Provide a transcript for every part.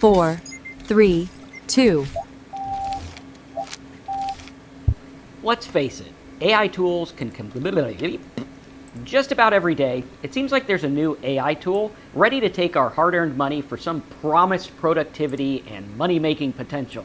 4, 3, 2. Let's face it, AI tools can just about every day. It seems like there's a new AI tool ready to take our hard-earned money for some promised productivity and money-making potential.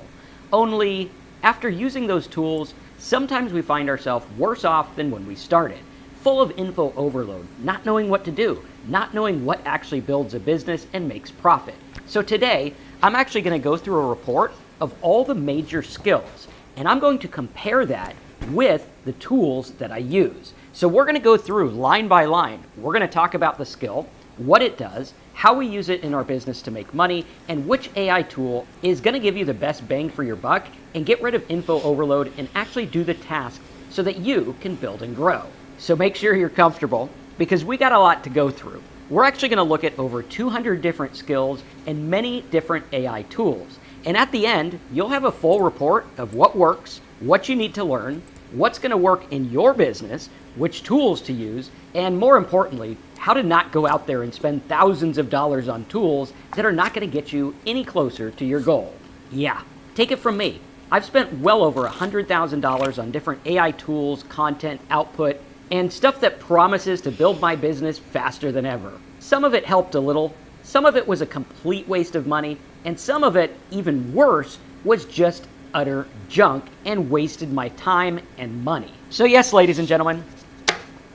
Only, after using those tools, sometimes we find ourselves worse off than when we started, full of info overload, not knowing what to do, not knowing what actually builds a business and makes profit. So today, I'm actually going to go through a report of all the major skills, and I'm going to compare that with the tools that I use. So we're going to go through line by line. We're going to talk about the skill, what it does, how we use it in our business to make money, and which AI tool is going to give you the best bang for your buck and get rid of info overload and actually do the task so that you can build and grow. So make sure you're comfortable because we got a lot to go through. We're actually going to look at over 200 different skills and many different AI tools. And at the end, you'll have a full report of what works, what you need to learn, what's going to work in your business, which tools to use, and more importantly, how to not go out there and spend thousands of dollars on tools that are not going to get you any closer to your goal. Yeah, take it from me. I've spent well over $100,000 on different AI tools, content, output, and stuff that promises to build my business faster than ever. Some of it helped a little, some of it was a complete waste of money, and some of it, even worse, was just utter junk and wasted my time and money. So yes, ladies and gentlemen,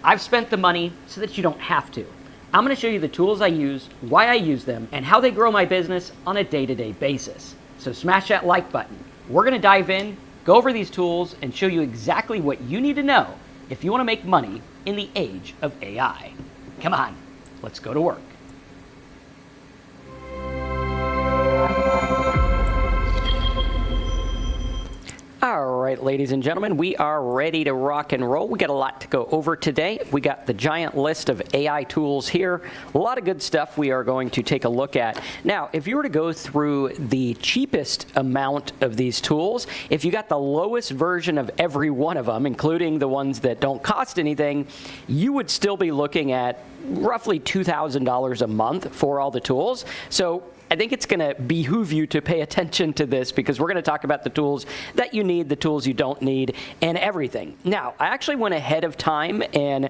I've spent the money so that you don't have to. I'm going to show you the tools I use, why I use them, and how they grow my business on a day-to-day basis. So smash that like button. We're going to dive in, go over these tools, and show you exactly what you need to know if you want to make money in the age of AI. Come on, let's go to work. All right, ladies and gentlemen, we are ready to rock and roll. We got a lot to go over today. We got the giant list of AI tools here. A lot of good stuff we are going to take a look at. Now, if you were to go through the cheapest amount of these tools, if you got the lowest version of every one of them, including the ones that don't cost anything, you would still be looking at roughly $2,000 a month for all the tools. So I think it's going to behoove you to pay attention to this because we're going to talk about the tools that you need, the tools you don't need, and everything. Now, I actually went ahead of time and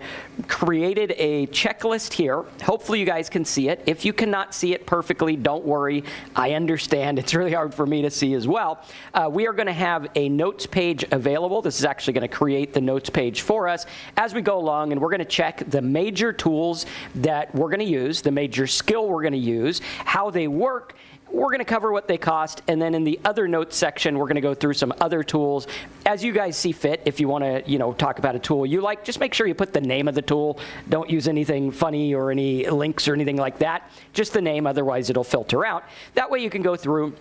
created a checklist here. Hopefully you guys can see it. If you cannot see it perfectly, don't worry. I understand. It's really hard for me to see as well. We are going to have a notes page available. This is actually going to create the notes page for us as we go along, and we're going to check the major tools that we're going to use, the major skill we're going to use, how they work. We're going to cover what they cost, and then in the other notes section, we're going to go through some other tools as you guys see fit. If you want to, talk about a tool you like, just make sure you put the name of the tool. Don't use anything funny or any links or anything like that. Just the name, otherwise it'll filter out. That way you can go through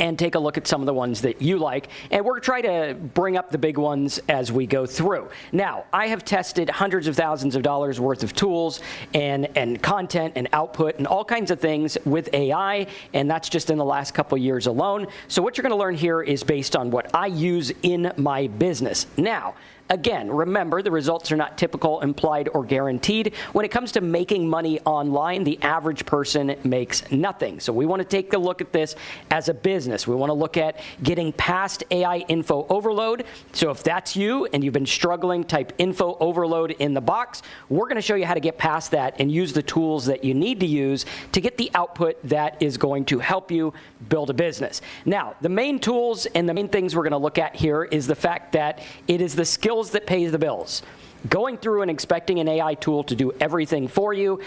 and take a look at some of the ones that you like. And we're trying to bring up the big ones as we go through. Now, I have tested hundreds of thousands of dollars worth of tools and content and output and all kinds of things with AI, and that's just in the last couple of years alone. So what you're going to learn here is based on what I use in my business. Now, again, remember, the results are not typical, implied, or guaranteed. When it comes to making money online, the average person makes nothing. So we want to take a look at this as a business. We want to look at getting past AI info overload. So if that's you and you've been struggling, type info overload in the box. We're going to show you how to get past that and use the tools that you need to use to get the output that is going to help you build a business. Now, the main tools and the main things we're going to look at here is the fact that it is the skills that pays the bills. Going through and expecting an AI tool to do everything for you,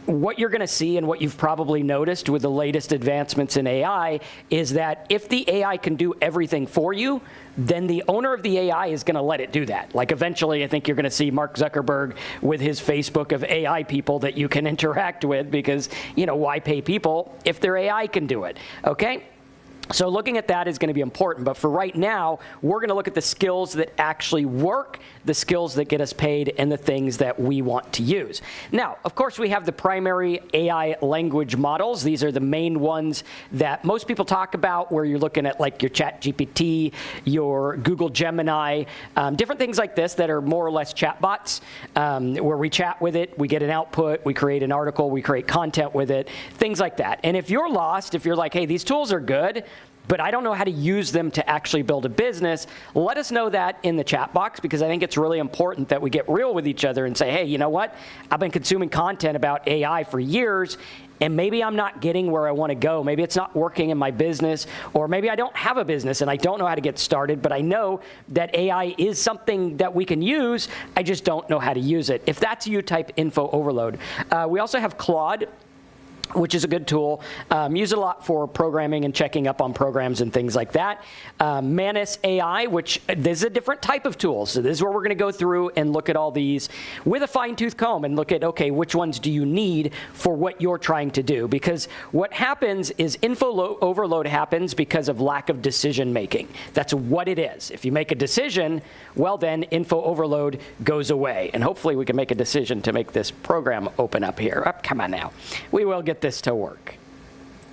what you're going to see and what you've probably noticed with the latest advancements in AI is that if the AI can do everything for you, then the owner of the AI is going to let it do that. Like eventually, I think you're going to see Mark Zuckerberg with his Facebook of AI people that you can interact with because, why pay people if their AI can do it? Okay? So looking at that is going to be important. But for right now, we're going to look at the skills that actually work, the skills that get us paid, and the things that we want to use. Now, of course, we have the primary AI language models. These are the main ones that most people talk about, where you're looking at like your ChatGPT, your Google Gemini, different things like this that are more or less chatbots, where we chat with it, we get an output, we create an article, we create content with it, things like that. And if you're lost, if you're like, hey, these tools are good, but I don't know how to use them to actually build a business, let us know that in the chat box, because I think it's really important that we get real with each other and say, hey, you know what? I've been consuming content about AI for years, and maybe I'm not getting where I want to go. Maybe it's not working in my business, or maybe I don't have a business and I don't know how to get started, but I know that AI is something that we can use. I just don't know how to use it. If that's you, type info overload. We also have Claude, which is a good tool. Use it a lot for programming and checking up on programs and things like that. Manus AI, which this is a different type of tool. So this is where we're going to go through and look at all these with a fine-tooth comb and look at, okay, which ones do you need for what you're trying to do? Because what happens is info overload happens because of lack of decision making. That's what it is. If you make a decision, well then info overload goes away. And hopefully we can make a decision to make this program open up here. Oh, come on now. We will get this to work.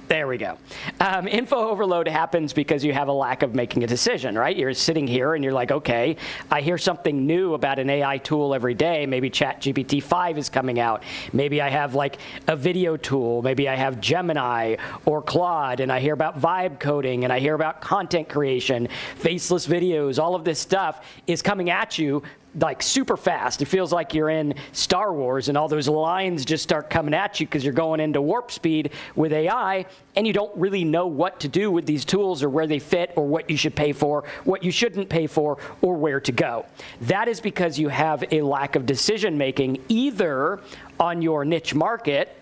There we go. Info overload happens because you have a lack of making a decision, right? You're sitting here and you're like, okay, I hear something new about an AI tool every day. Maybe ChatGPT 5 is coming out. Maybe I have like a video tool. Maybe I have Gemini or Claude, and I hear about vibe coding, and I hear about content creation, faceless videos. All of this stuff is coming at you like super fast. It feels like you're in Star Wars and all those lines just start coming at you because you're going into warp speed with AI, and you don't really know what to do with these tools or where they fit or what you should pay for, what you shouldn't pay for, or where to go. That is because you have a lack of decision making either on your niche market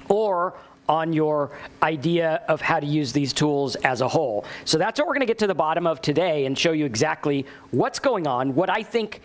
or on your idea of how to use these tools as a whole. So that's what we're going to get to the bottom of today and show you exactly what's going on, what I think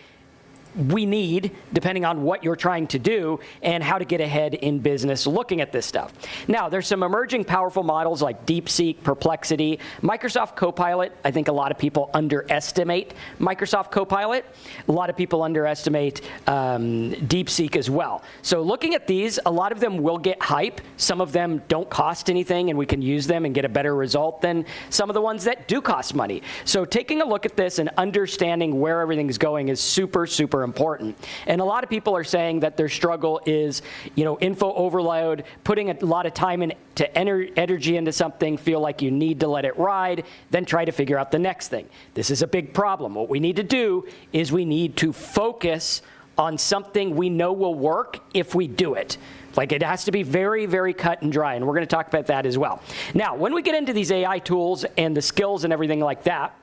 we need, depending on what you're trying to do, and how to get ahead in business looking at this stuff. Now, there's some emerging powerful models like DeepSeek, Perplexity, Microsoft Copilot. I think a lot of people underestimate Microsoft Copilot. A lot of people underestimate DeepSeek as well. So looking at these, a lot of them will get hype. Some of them don't cost anything, and we can use them and get a better result than some of the ones that do cost money. So taking a look at this and understanding where everything's going is super, super important. And a lot of people are saying that their struggle is, info overload, putting a lot of time and energy into something, feel like you need to let it ride, then try to figure out the next thing. This is a big problem. What we need to do is we need to focus on something we know will work if we do it. Like, it has to be very, very cut and dry, and we're going to talk about that as well. Now, when we get into these AI tools and the skills and everything like that,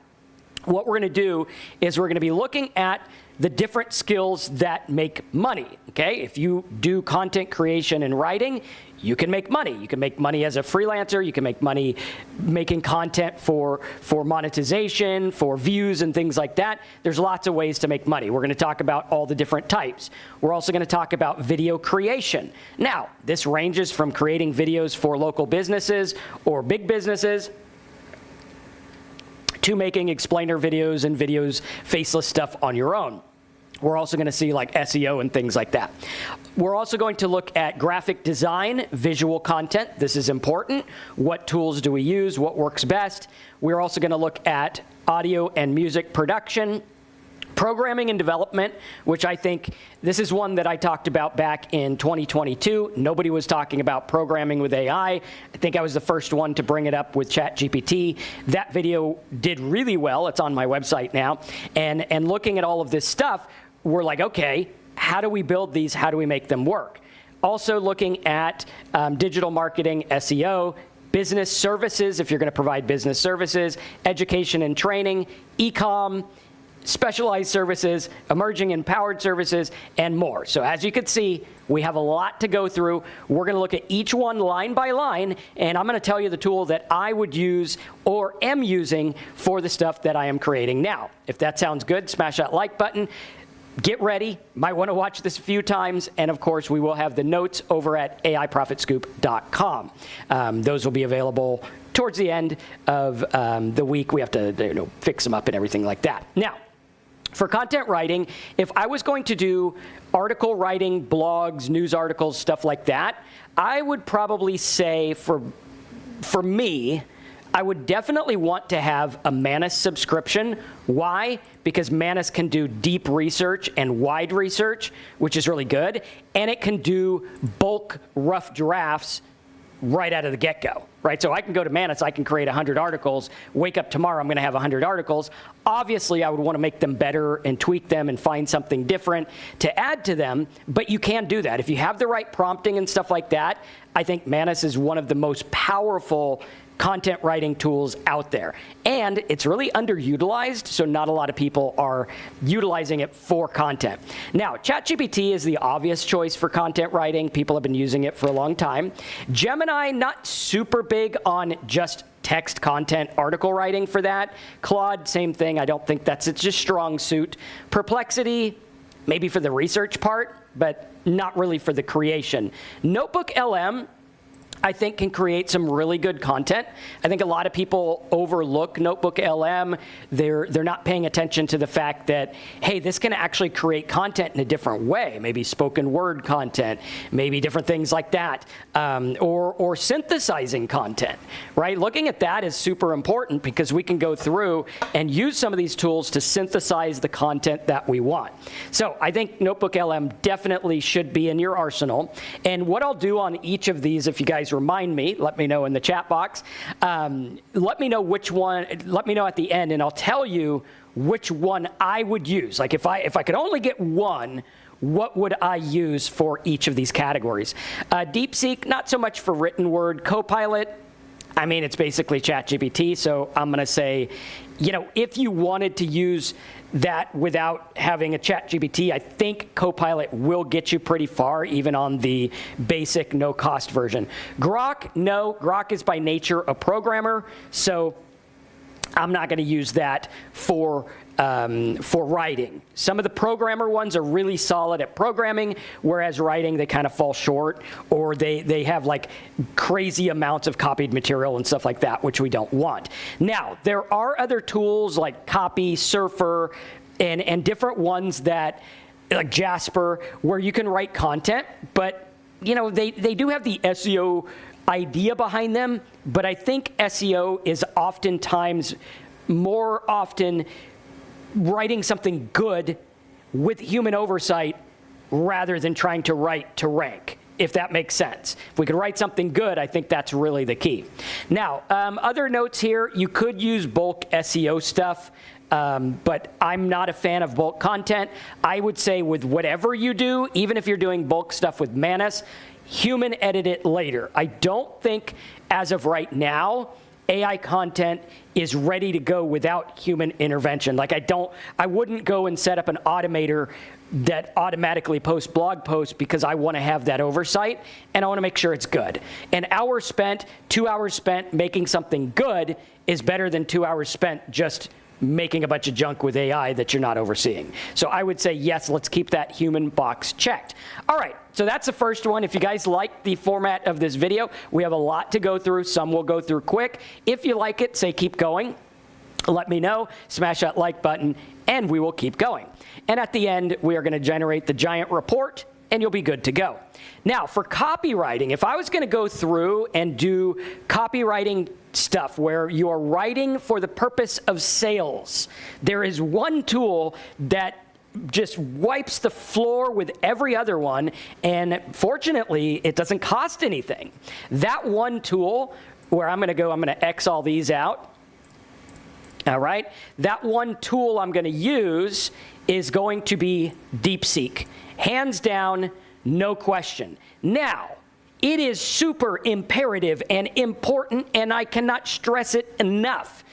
what we're going to do is we're going to be looking at the different skills that make money, okay? If you do content creation and writing, you can make money. You can make money as a freelancer. You can make money making content for monetization, for views and things like that. There's lots of ways to make money. We're going to talk about all the different types. We're also going to talk about video creation. Now, this ranges from creating videos for local businesses or big businesses to making explainer videos and faceless stuff on your own. We're also going to see like SEO and things like that. We're also going to look at graphic design, visual content. This is important. What tools do we use? What works best? We're also going to look at audio and music production, programming and development, which I think this is one that I talked about back in 2022. Nobody was talking about programming with AI. I think I was the first one to bring it up with ChatGPT. That video did really well. It's on my website now. And looking at all of this stuff, we're like, okay, how do we build these? How do we make them work? Also looking at digital marketing, SEO, business services, if you're going to provide business services, education and training, e-com, specialized services, emerging and powered services, and more. So as you can see, we have a lot to go through. We're going to look at each one line by line, and I'm going to tell you the tool that I would use or am using for the stuff that I am creating now. If that sounds good, smash that like button. get ready. Might want to watch this a few times. And of course, we will have the notes over at AIProfitScoop.com. Those will be available towards the end of the week. We have to fix them up and everything like that. Now, for content writing, if I was going to do article writing, blogs, news articles, stuff like that, I would probably say for me, I would definitely want to have a Manus subscription. Why? Because Manus can do deep research and wide research, which is really good, and it can do bulk rough drafts right out of the get-go, right? So I can go to Manus, I can create 100 articles, wake up tomorrow, I'm going to have 100 articles. Obviously, I would want to make them better and tweak them and find something different to add to them, but you can do that. If you have the right prompting and stuff like that, I think Manus is one of the most powerful content writing tools out there. And it's really underutilized, so not a lot of people are utilizing it for content. Now, ChatGPT is the obvious choice for content writing. People have been using it for a long time. Gemini, not super big on just text content article writing for that. Claude, same thing. I don't think that's its just strong suit. Perplexity, maybe for the research part, but not really for the creation. Notebook LM, I think, can create some really good content. I think a lot of people overlook Notebook LM. They're not paying attention to the fact that, hey, this can actually create content in a different way, maybe spoken word content, maybe different things like that, or synthesizing content, right? Looking at that is super important because we can go through and use some of these tools to synthesize the content that we want. So I think Notebook LM definitely should be in your arsenal. And what I'll do on each of these, if you guys remind me, let me know in the chat box. Let me know which one, let me know at the end, and I'll tell you which one I would use. Like if I could only get one, what would I use for each of these categories? DeepSeek, not so much for written word. Copilot, I mean, it's basically ChatGPT, so I'm going to say, if you wanted to use that without having a ChatGPT, I think Copilot will get you pretty far, even on the basic no-cost version. Grok, no. Grok is by nature a programmer, so I'm not going to use that for writing. Some of the programmer ones are really solid at programming, whereas writing, they kind of fall short, or they have like crazy amounts of copied material and stuff like that, which we don't want. Now, there are other tools like Copy, Surfer, and different ones that, like Jasper, where you can write content, but they do have the SEO idea behind them, but I think SEO is oftentimes more often writing something good with human oversight rather than trying to write to rank, if that makes sense. If we could write something good, I think that's really the key. Now, other notes here, you could use bulk SEO stuff, but I'm not a fan of bulk content. I would say with whatever you do, even if you're doing bulk stuff with Manus, human edit it later. I don't think, as of right now, AI content is ready to go without human intervention. Like I wouldn't go and set up an automator that automatically posts blog posts because I want to have that oversight and I want to make sure it's good. An hour spent, 2 hours spent making something good is better than 2 hours spent just making a bunch of junk with AI that you're not overseeing. So I would say, yes, let's keep that human box checked. All right, so that's the first one. If you guys like the format of this video, we have a lot to go through. Some we'll go through quick. If you like it, say keep going. Let me know, smash that like button, and we will keep going. And at the end, we are going to generate the giant report, and you'll be good to go. Now, for copywriting, if I was going to go through and do copywriting stuff where you are writing for the purpose of sales, there is one tool that just wipes the floor with every other one, and fortunately, it doesn't cost anything. That one tool, where I'm going to X all these out. All right, that one tool I'm going to use is going to be DeepSeek. Hands down, no question. Now, it is super imperative and important, and I cannot stress it enough.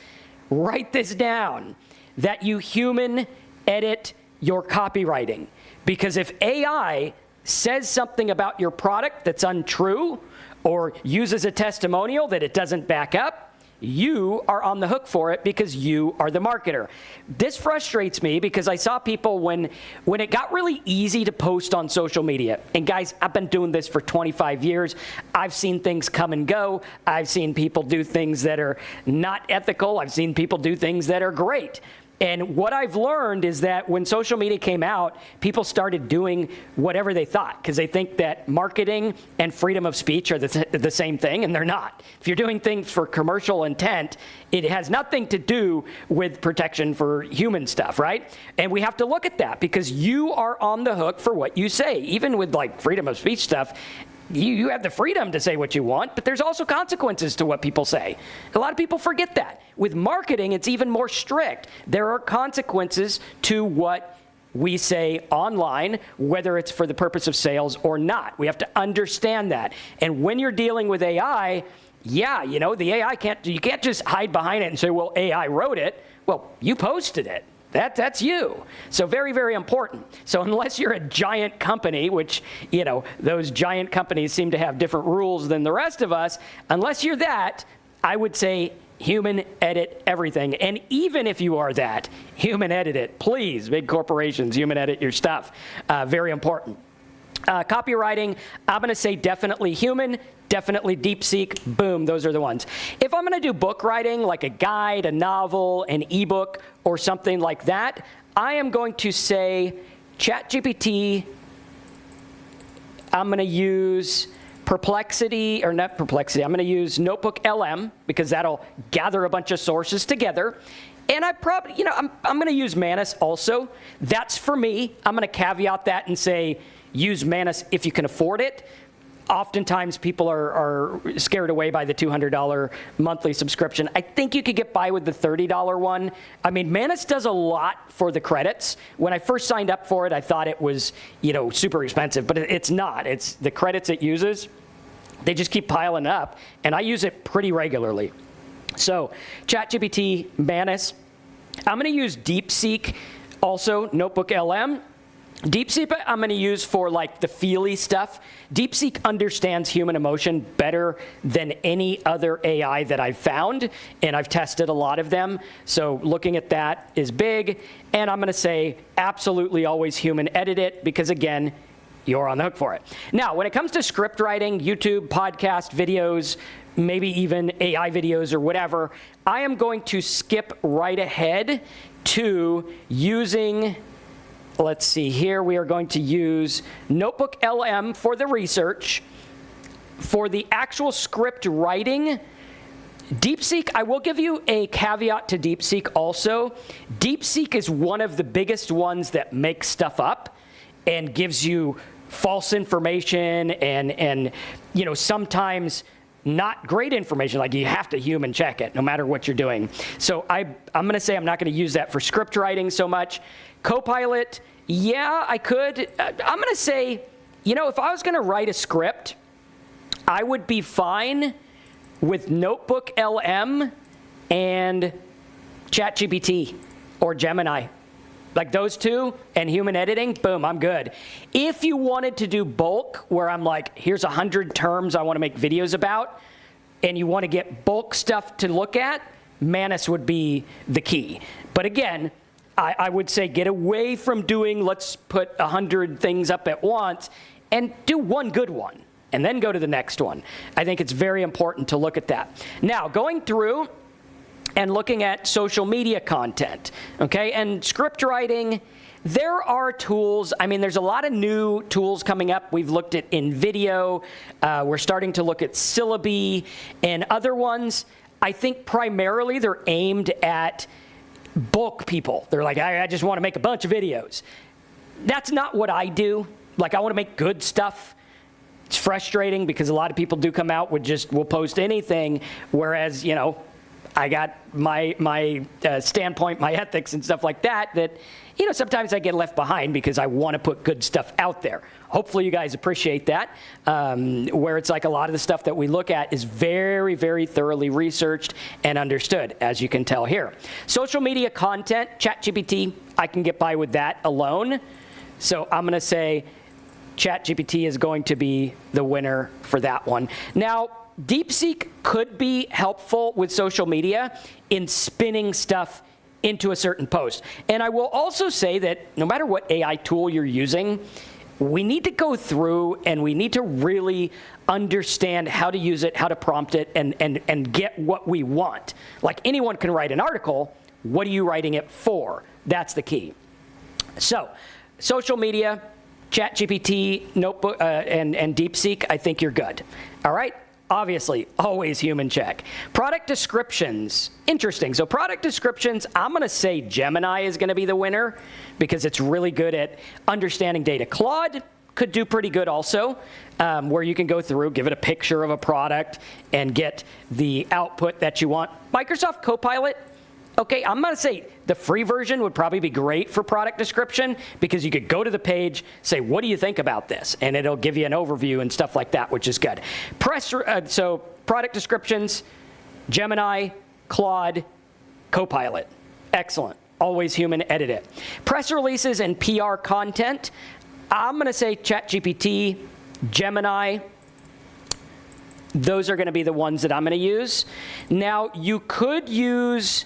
Write this down, that you human edit your copywriting. Because if AI says something about your product that's untrue, or uses a testimonial that it doesn't back up, you are on the hook for it because you are the marketer. This frustrates me because I saw people when it got really easy to post on social media. And guys, I've been doing this for 25 years. I've seen things come and go. I've seen people do things that are not ethical. I've seen people do things that are great. And what I've learned is that when social media came out, people started doing whatever they thought because they think that marketing and freedom of speech are the same thing, and they're not. If you're doing things for commercial intent, it has nothing to do with protection for human stuff, right? And we have to look at that because you are on the hook for what you say. Even with like freedom of speech stuff, you have the freedom to say what you want, but there's also consequences to what people say. A lot of people forget that. With marketing, it's even more strict. There are consequences to what we say online, whether it's for the purpose of sales or not. We have to understand that. And when you're dealing with AI, yeah, you know, the AI you can't just hide behind it and say, well, AI wrote it. Well, you posted it. That's you. So very, very important. So unless you're a giant company, which, you know, those giant companies seem to have different rules than the rest of us, unless you're that, I would say human edit everything. And even if you are that, human edit it. Please, big corporations, human edit your stuff. Very important. Copywriting, I'm going to say definitely human, definitely DeepSeek, boom, those are the ones. If I'm going to do book writing, like a guide, a novel, an ebook, or something like that, I am going to say ChatGPT. I'm going to use Perplexity, or not Perplexity, I'm going to use Notebook LM because that'll gather a bunch of sources together. And I probably, you know, I'm going to use Manus also. That's for me. I'm going to caveat that and say, use Manus if you can afford it. Oftentimes, people are scared away by the $200 monthly subscription. I think you could get by with the $30 one. I mean, Manus does a lot for the credits. When I first signed up for it, I thought it was, you know, super expensive, but it's not. It's the credits it uses. They just keep piling up, and I use it pretty regularly. So, ChatGPT, Manus. I'm going to use DeepSeek, also Notebook LM. DeepSeek I'm going to use for like the feely stuff. DeepSeek understands human emotion better than any other AI that I've found, and I've tested a lot of them. So looking at that is big. And I'm going to say absolutely always human edit it because, again, you're on the hook for it. Now, when it comes to script writing, YouTube, podcast, videos, maybe even AI videos or whatever, I am going to skip right ahead to using... Let's see here, we are going to use Notebook LM for the research. For the actual script writing, DeepSeek, I will give you a caveat to DeepSeek also. DeepSeek is one of the biggest ones that makes stuff up and gives you false information and you know, sometimes not great information, like you have to human check it no matter what you're doing. So I'm going to say I'm not going to use that for script writing so much. Copilot, yeah, I could. I'm going to say, you know, if I was going to write a script, I would be fine with Notebook LM and ChatGPT or Gemini. Like those two and human editing, boom, I'm good. If you wanted to do bulk, where I'm like, here's 100 terms I want to make videos about, and you want to get bulk stuff to look at, Manus would be the key. But again, I would say get away from doing, let's put 100 things up at once, and do one good one, and then go to the next one. I think it's very important to look at that. Now, going through and looking at social media content, okay, and script writing, there are tools. I mean, there's a lot of new tools coming up. We've looked at InVideo. We're starting to look at Syllabi and other ones. I think primarily they're aimed at bulk people. They're like, I just want to make a bunch of videos. That's not what I do. Like, I want to make good stuff. It's frustrating because a lot of people do come out with we'll post anything, whereas, you know, I got my standpoint, my ethics and stuff like that, you know, sometimes I get left behind because I want to put good stuff out there. Hopefully you guys appreciate that, where it's like a lot of the stuff that we look at is very, very thoroughly researched and understood, as you can tell here. Social media content, ChatGPT, I can get by with that alone. So I'm going to say ChatGPT is going to be the winner for that one. Now, DeepSeek could be helpful with social media in spinning stuff into a certain post. And I will also say that no matter what AI tool you're using, we need to go through and we need to really understand how to use it, how to prompt it, and get what we want. Like anyone can write an article. What are you writing it for? That's the key. So, social media, ChatGPT, Notebook, and DeepSeek, I think you're good. All right? Obviously, always human check. Product descriptions, interesting. So product descriptions, I'm going to say Gemini is going to be the winner because it's really good at understanding data. Claude could do pretty good also, where you can go through, give it a picture of a product, and get the output that you want. Microsoft Copilot, okay, I'm going to say the free version would probably be great for product description because you could go to the page, say, what do you think about this? And it'll give you an overview and stuff like that, which is good. So product descriptions, Gemini, Claude, Copilot. Excellent. Always human edit it. Press releases and PR content, I'm going to say ChatGPT, Gemini. Those are going to be the ones that I'm going to use. Now, you could use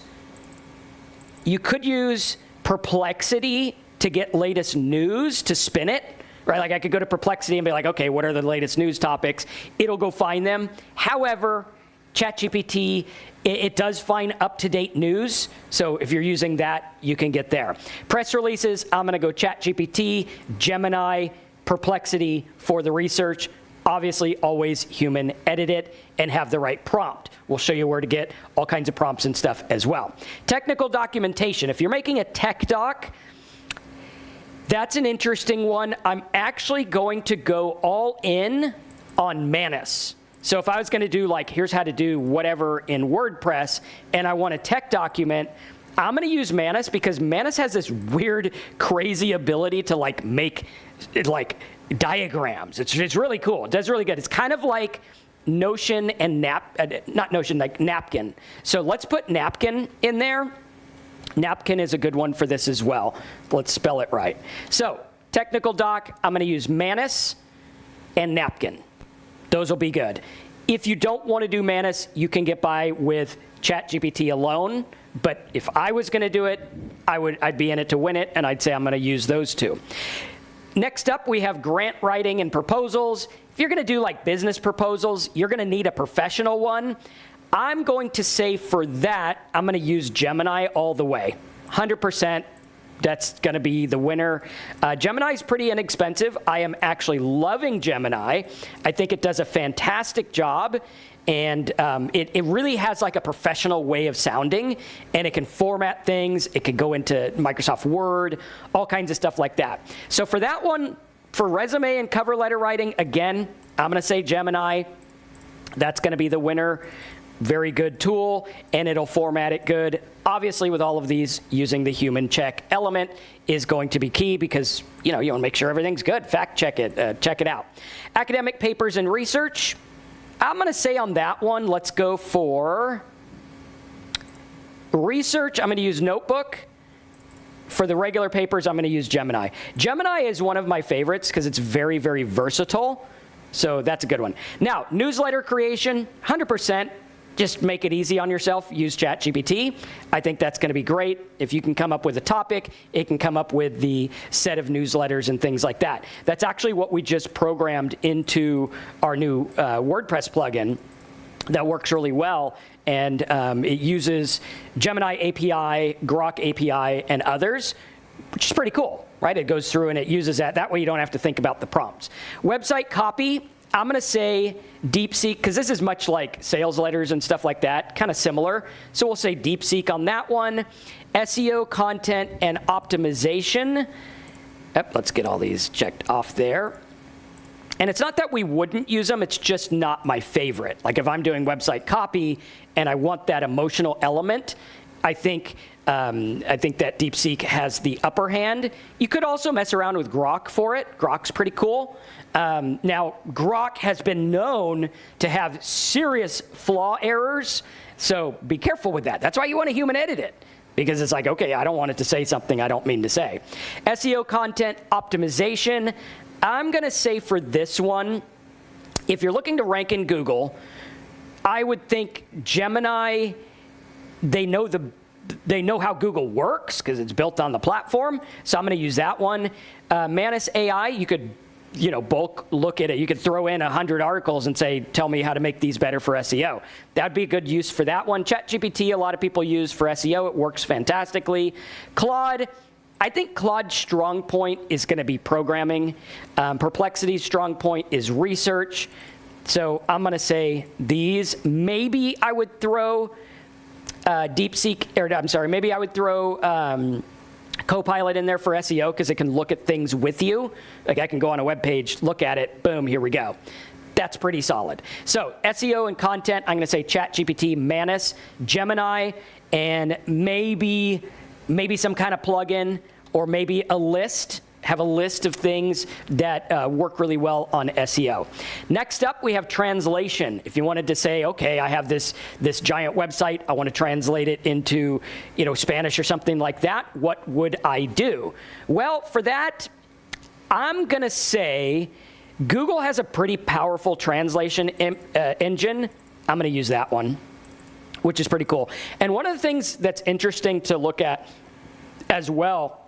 Perplexity to get latest news to spin it, right? Like I could go to Perplexity and be like, okay, what are the latest news topics? It'll go find them. However, ChatGPT, it does find up-to-date news. So if you're using that, you can get there. Press releases, I'm going to go ChatGPT, Gemini, Perplexity for the research. Obviously, always human edit it and have the right prompt. We'll show you where to get all kinds of prompts and stuff as well. Technical documentation. If you're making a tech doc, that's an interesting one. I'm actually going to go all in on Manus. So if I was going to do like, here's how to do whatever in WordPress, and I want a tech document, I'm going to use Manus because Manus has this weird, crazy ability to like make like diagrams. It's really cool. It does really good. It's kind of like Notion and not Notion, like Napkin. So let's put Napkin in there. Napkin is a good one for this as well. Let's spell it right. So technical doc, I'm going to use Manus and Napkin. Those will be good. If you don't want to do Manus, you can get by with ChatGPT alone. But if I was going to do it, I'd be in it to win it, and I'd say I'm going to use those two. Next up, we have grant writing and proposals. If you're going to do like business proposals, you're going to need a professional one. I'm going to say for that, I'm going to use Gemini all the way. 100%. That's going to be the winner. Gemini is pretty inexpensive. I am actually loving Gemini. I think it does a fantastic job. And it really has like a professional way of sounding, and it can format things. It can go into Microsoft Word, all kinds of stuff like that. So for that one, for resume and cover letter writing, again, I'm going to say Gemini. That's going to be the winner. Very good tool, and it'll format it good. Obviously, with all of these, using the human check element is going to be key because you want to make sure everything's good. Fact check it. Check it out. Academic papers and research. I'm going to say on that one, let's go for research. I'm going to use Notebook. For the regular papers, I'm going to use Gemini. Gemini is one of my favorites because it's very, very versatile. So that's a good one. Now, newsletter creation, 100%. Just make it easy on yourself. Use ChatGPT. I think that's going to be great. If you can come up with a topic, it can come up with the set of newsletters and things like that. That's actually what we just programmed into our new WordPress plugin that works really well. And it uses Gemini API, Grok API, and others, which is pretty cool, right? It goes through and it uses that. That way you don't have to think about the prompts. Website copy. I'm going to say DeepSeek, because this is much like sales letters and stuff like that, kind of similar. So we'll say DeepSeek on that one. SEO, content, and optimization. Let's get all these checked off there. And it's not that we wouldn't use them, it's just not my favorite. Like if I'm doing website copy and I want that emotional element, I think that DeepSeek has the upper hand. You could also mess around with Grok for it. Grok's pretty cool. Now, Grok has been known to have serious flaw errors, so be careful with that. That's why you want to human edit it, because it's like, okay, I don't want it to say something I don't mean to say. SEO, content, optimization. I'm going to say for this one, if you're looking to rank in Google, I would think Gemini, they know how Google works because it's built on the platform. So I'm going to use that one. Manus AI, you could, bulk look at it. You could throw in 100 articles and say, tell me how to make these better for SEO. That'd be a good use for that one. ChatGPT, a lot of people use for SEO. It works fantastically. Claude, I think Claude's strong point is going to be programming. Perplexity's strong point is research. So I'm going to say these. Maybe I would throw maybe I would throw Copilot in there for SEO because it can look at things with you. Like I can go on a web page, look at it, boom, here we go. That's pretty solid. So SEO and content, I'm going to say ChatGPT, Manus, Gemini, and maybe some kind of plugin or maybe a list. Have a list of things that work really well on SEO. Next up, we have translation. If you wanted to say, okay, I have this giant website, I want to translate it into Spanish or something like that, what would I do? Well, for that, I'm going to say Google has a pretty powerful translation engine. I'm going to use that one, which is pretty cool. And one of the things that's interesting to look at as well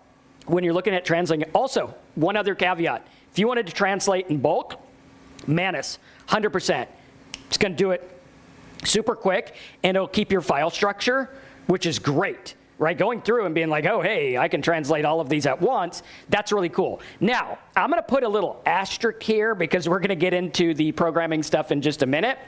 when you're looking at translating, also, one other caveat. If you wanted to translate in bulk, Manus, 100%. It's going to do it super quick, and it'll keep your file structure, which is great, right? Going through and being like, oh, hey, I can translate all of these at once, that's really cool. Now, I'm going to put a little asterisk here because we're going to get into the programming stuff in just a minute.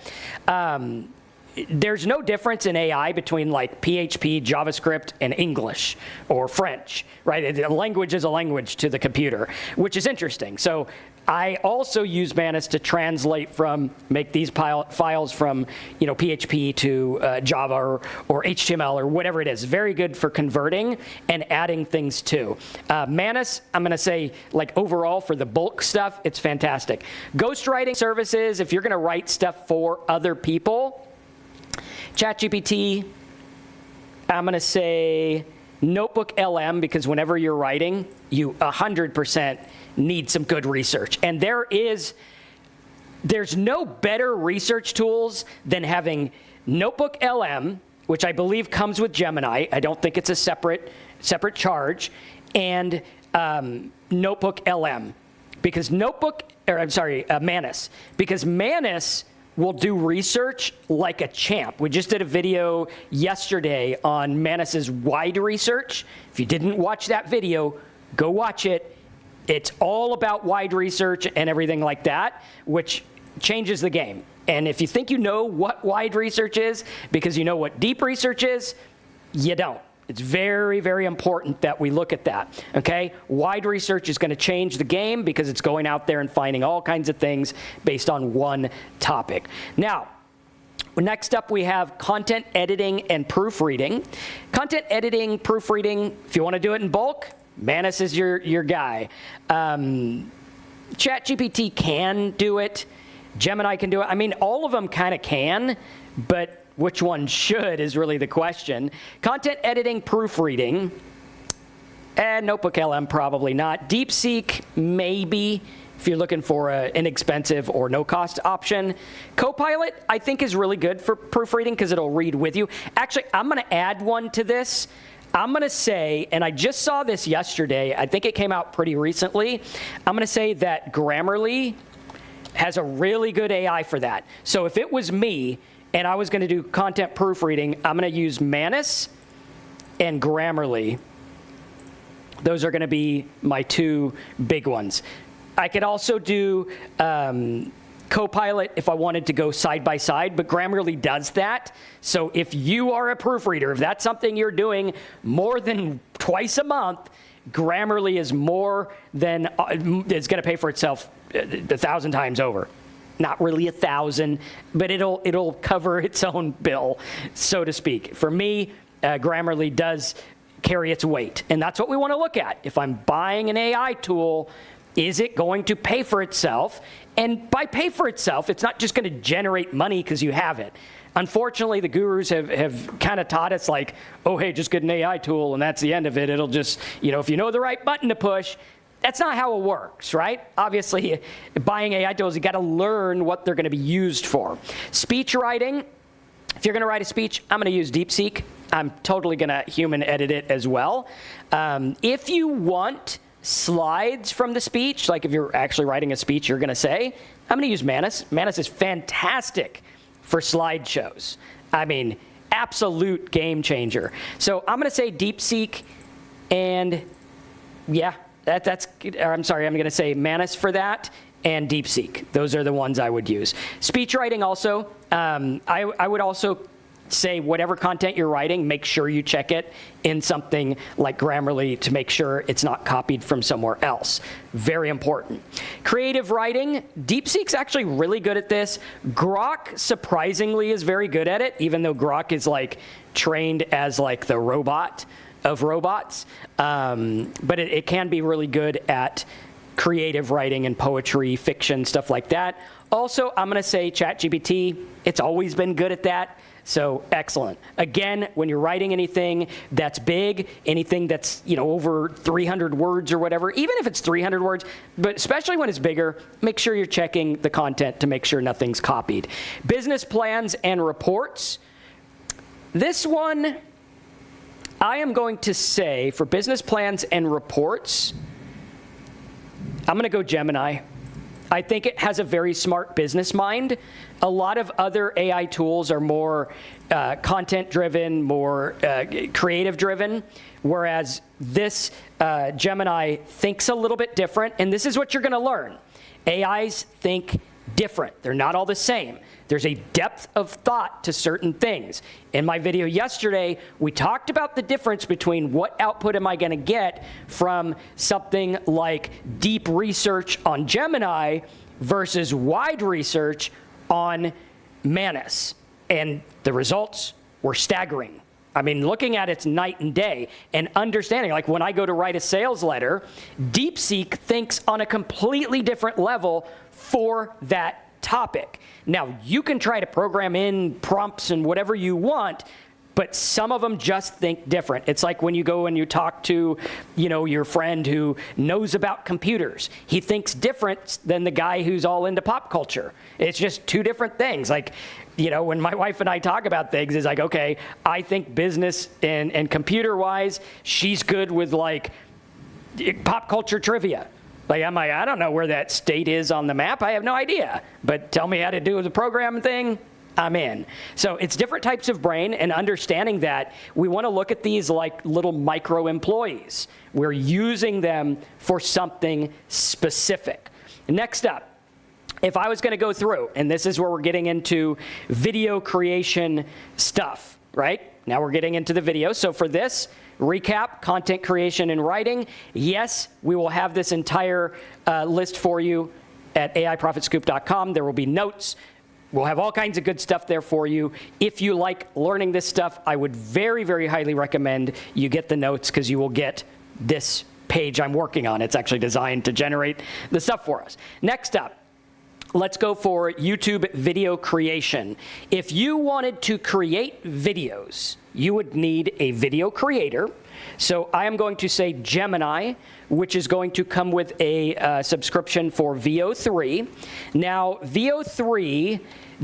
There's no difference in AI between like PHP, JavaScript, and English or French, right? A language is a language to the computer, which is interesting. So I also use Manus to make these files from PHP to Java or HTML or whatever it is. Very good for converting and adding things to. Manus, I'm going to say like overall for the bulk stuff, it's fantastic. Ghostwriting services, if you're going to write stuff for other people, ChatGPT, I'm going to say Notebook LM because whenever you're writing, you 100% need some good research. And there's no better research tools than having Notebook LM, which I believe comes with Gemini. I don't think it's a separate charge, and Notebook LM because Manus, because Manus will do research like a champ. We just did a video yesterday on Manus's wide research. If you didn't watch that video, go watch it. It's all about wide research and everything like that, which changes the game. And if you think you know what wide research is because you know what deep research is, you don't. It's very, very important that we look at that, okay? Wide research is going to change the game because it's going out there and finding all kinds of things based on one topic. Now, next up we have content editing and proofreading. Content editing, proofreading, if you want to do it in bulk, Manus is your guy. ChatGPT can do it. Gemini can do it. I mean, all of them kind of can, but which one should is really the question. Content editing, proofreading, and Notebook LM probably not. DeepSeek, maybe, if you're looking for an inexpensive or no-cost option. Copilot, I think, is really good for proofreading because it'll read with you. Actually, I'm going to add one to this. I'm going to say, and I just saw this yesterday, I think it came out pretty recently, I'm going to say that Grammarly has a really good AI for that. So if it was me, and I was going to do content proofreading, I'm going to use Manus and Grammarly. Those are going to be my two big ones. I could also do Copilot if I wanted to go side by side, but Grammarly does that. So if you are a proofreader, if that's something you're doing more than twice a month, Grammarly is more than it's going to pay for itself 1,000 times over. Not really 1,000, but it'll cover its own bill, so to speak. For me, Grammarly does carry its weight, and that's what we want to look at. If I'm buying an AI tool, is it going to pay for itself? And by pay for itself, it's not just going to generate money because you have it. Unfortunately, the gurus have kind of taught us like, oh, hey, just get an AI tool, and that's the end of it. It'll just, if you know the right button to push, that's not how it works, right? Obviously, buying AI tools, you got to learn what they're going to be used for. Speech writing, If you're going to write a speech, I'm going to use DeepSeek. I'm totally going to human edit it as well. If you want slides from the speech, like if you're actually writing a speech you're going to say, I'm going to use Manus. Manus is fantastic for slideshows. I mean, absolute game changer. So I'm going to say DeepSeek, and yeah, I'm going to say Manus for that, and DeepSeek. Those are the ones I would use. Speech writing also, I would also say whatever content you're writing, make sure you check it in something like Grammarly to make sure it's not copied from somewhere else. Very important. Creative writing, DeepSeek's actually really good at this. Grok, surprisingly, is very good at it, even though Grok is like trained as like the robot of robots. But it can be really good at creative writing and poetry, fiction, stuff like that. Also, I'm going to say ChatGPT. It's always been good at that. So excellent. Again, when you're writing anything that's big, anything that's over 300 words or whatever, even if it's 300 words, but especially when it's bigger, make sure you're checking the content to make sure nothing's copied. Business plans and reports. This one, I am going to say for business plans and reports, I'm going to go Gemini. I think it has a very smart business mind. A lot of other AI tools are more content-driven, more creative-driven, whereas this Gemini thinks a little bit different, and this is what you're going to learn. AIs think different. They're not all the same. There's a depth of thought to certain things. In my video yesterday, we talked about the difference between what output am I going to get from something like deep research on Gemini versus wide research on Manus. And the results were staggering. I mean, looking at it's night and day, and understanding, like when I go to write a sales letter, DeepSeek thinks on a completely different level for that topic. Now, you can try to program in prompts and whatever you want, but some of them just think different. It's like when you go and you talk to, your friend who knows about computers. He thinks different than the guy who's all into pop culture. It's just two different things. Like, when my wife and I talk about things, it's like, okay, I think business and computer-wise, she's good with like pop culture trivia. Like, I don't know where that state is on the map. I have no idea. But tell me how to do the program thing, I'm in. So it's different types of brain, and understanding that we want to look at these like little micro employees. We're using them for something specific. Next up, if I was going to go through, and this is where we're getting into video creation stuff, right? Now we're getting into the video. So for this, recap, content creation and writing. Yes, we will have this entire list for you at AIProfitScoop.com. There will be notes. We'll have all kinds of good stuff there for you. If you like learning this stuff, I would very, very highly recommend you get the notes, because you will get this page I'm working on. It's actually designed to generate the stuff for us. Next up, let's go for YouTube video creation. If you wanted to create videos, you would need a video creator. So I am going to say Gemini, which is going to come with a subscription for VO3. Now, VO3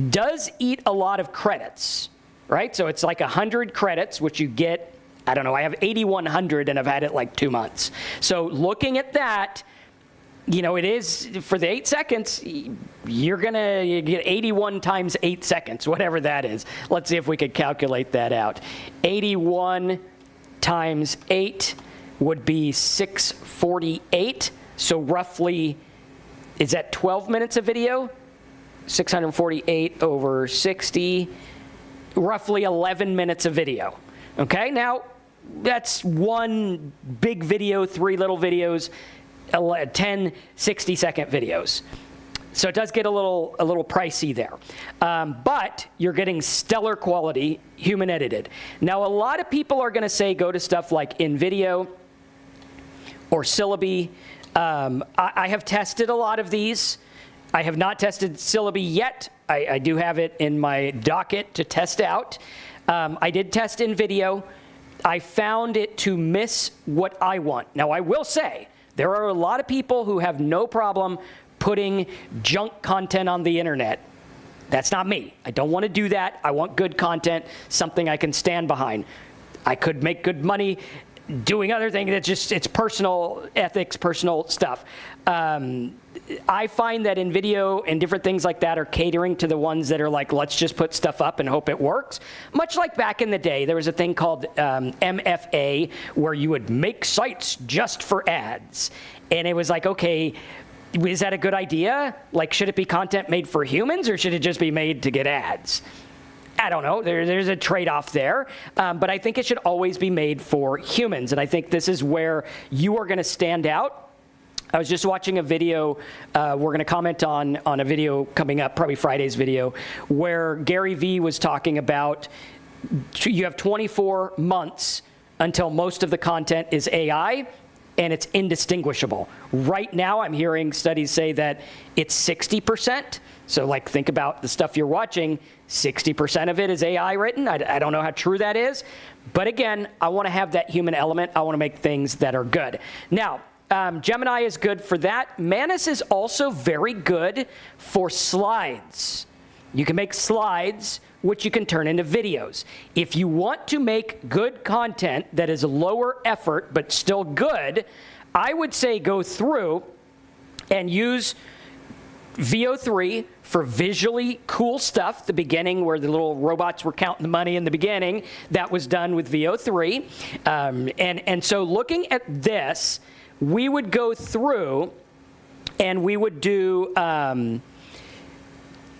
does eat a lot of credits, right? So it's like 100 credits, which you get, I don't know, I have 8,100 and I've had it like 2 months. So looking at that, it is, for the 8 seconds, you're going to get 81 times 8 seconds, whatever that is. Let's see if we could calculate that out. 81 times 8 would be 648. So roughly, is that 12 minutes of video? 648 over 60, roughly 11 minutes of video. Okay, now that's one big video, 3 little videos, 10 60-second videos. So it does get a little pricey there. But you're getting stellar quality, human edited. Now, a lot of people are going to say go to stuff like InVideo or Syllabi. I have tested a lot of these. I have not tested Syllabi yet. I do have it in my docket to test out. I did test InVideo. I found it to miss what I want. Now, I will say, there are a lot of people who have no problem putting junk content on the internet. That's not me. I don't want to do that. I want good content, something I can stand behind. I could make good money doing other things. It's personal ethics, personal stuff. I find that in video and different things like that are catering to the ones that are like, let's just put stuff up and hope it works. Much like back in the day, there was a thing called MFA, where you would make sites just for ads. And it was like, okay, is that a good idea? Like, should it be content made for humans, or should it just be made to get ads? I don't know. There's a trade-off there. But I think it should always be made for humans. And I think this is where you are going to stand out. I was just watching a video, we're going to comment on a video coming up, probably Friday's video, where Gary Vee was talking about you have 24 months until most of the content is AI, and it's indistinguishable. Right now, I'm hearing studies say that it's 60%. So like, think about the stuff you're watching, 60% of it is AI written. I don't know how true that is. But again, I want to have that human element. I want to make things that are good. Now, Gemini is good for that. Manus is also very good for slides. You can make slides, which you can turn into videos. If you want to make good content that is lower effort but still good, I would say go through and use VO3 for visually cool stuff. The beginning, where the little robots were counting the money in the beginning, that was done with VO3. And so looking at this, we would go through and we would do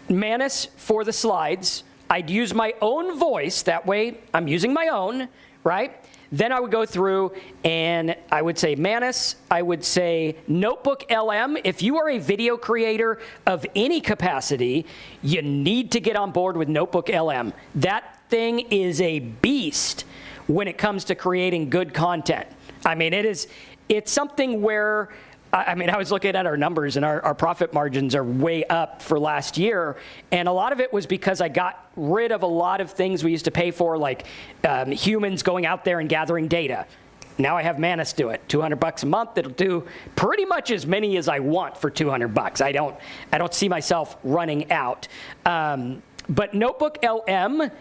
Manus for the slides. I'd use my own voice. That way I'm using my own, right? Then I would go through and I would say Manus, I would say Notebook LM. If you are a video creator of any capacity, you need to get on board with Notebook LM. That thing is a beast when it comes to creating good content. I mean, it's something where, I was looking at our numbers, and our profit margins are way up for last year. And a lot of it was because I got rid of a lot of things we used to pay for, like humans going out there and gathering data. Now I have Manus do it. $200 a month. It'll do pretty much as many as I want for $200. I don't see myself running out. But Notebook LM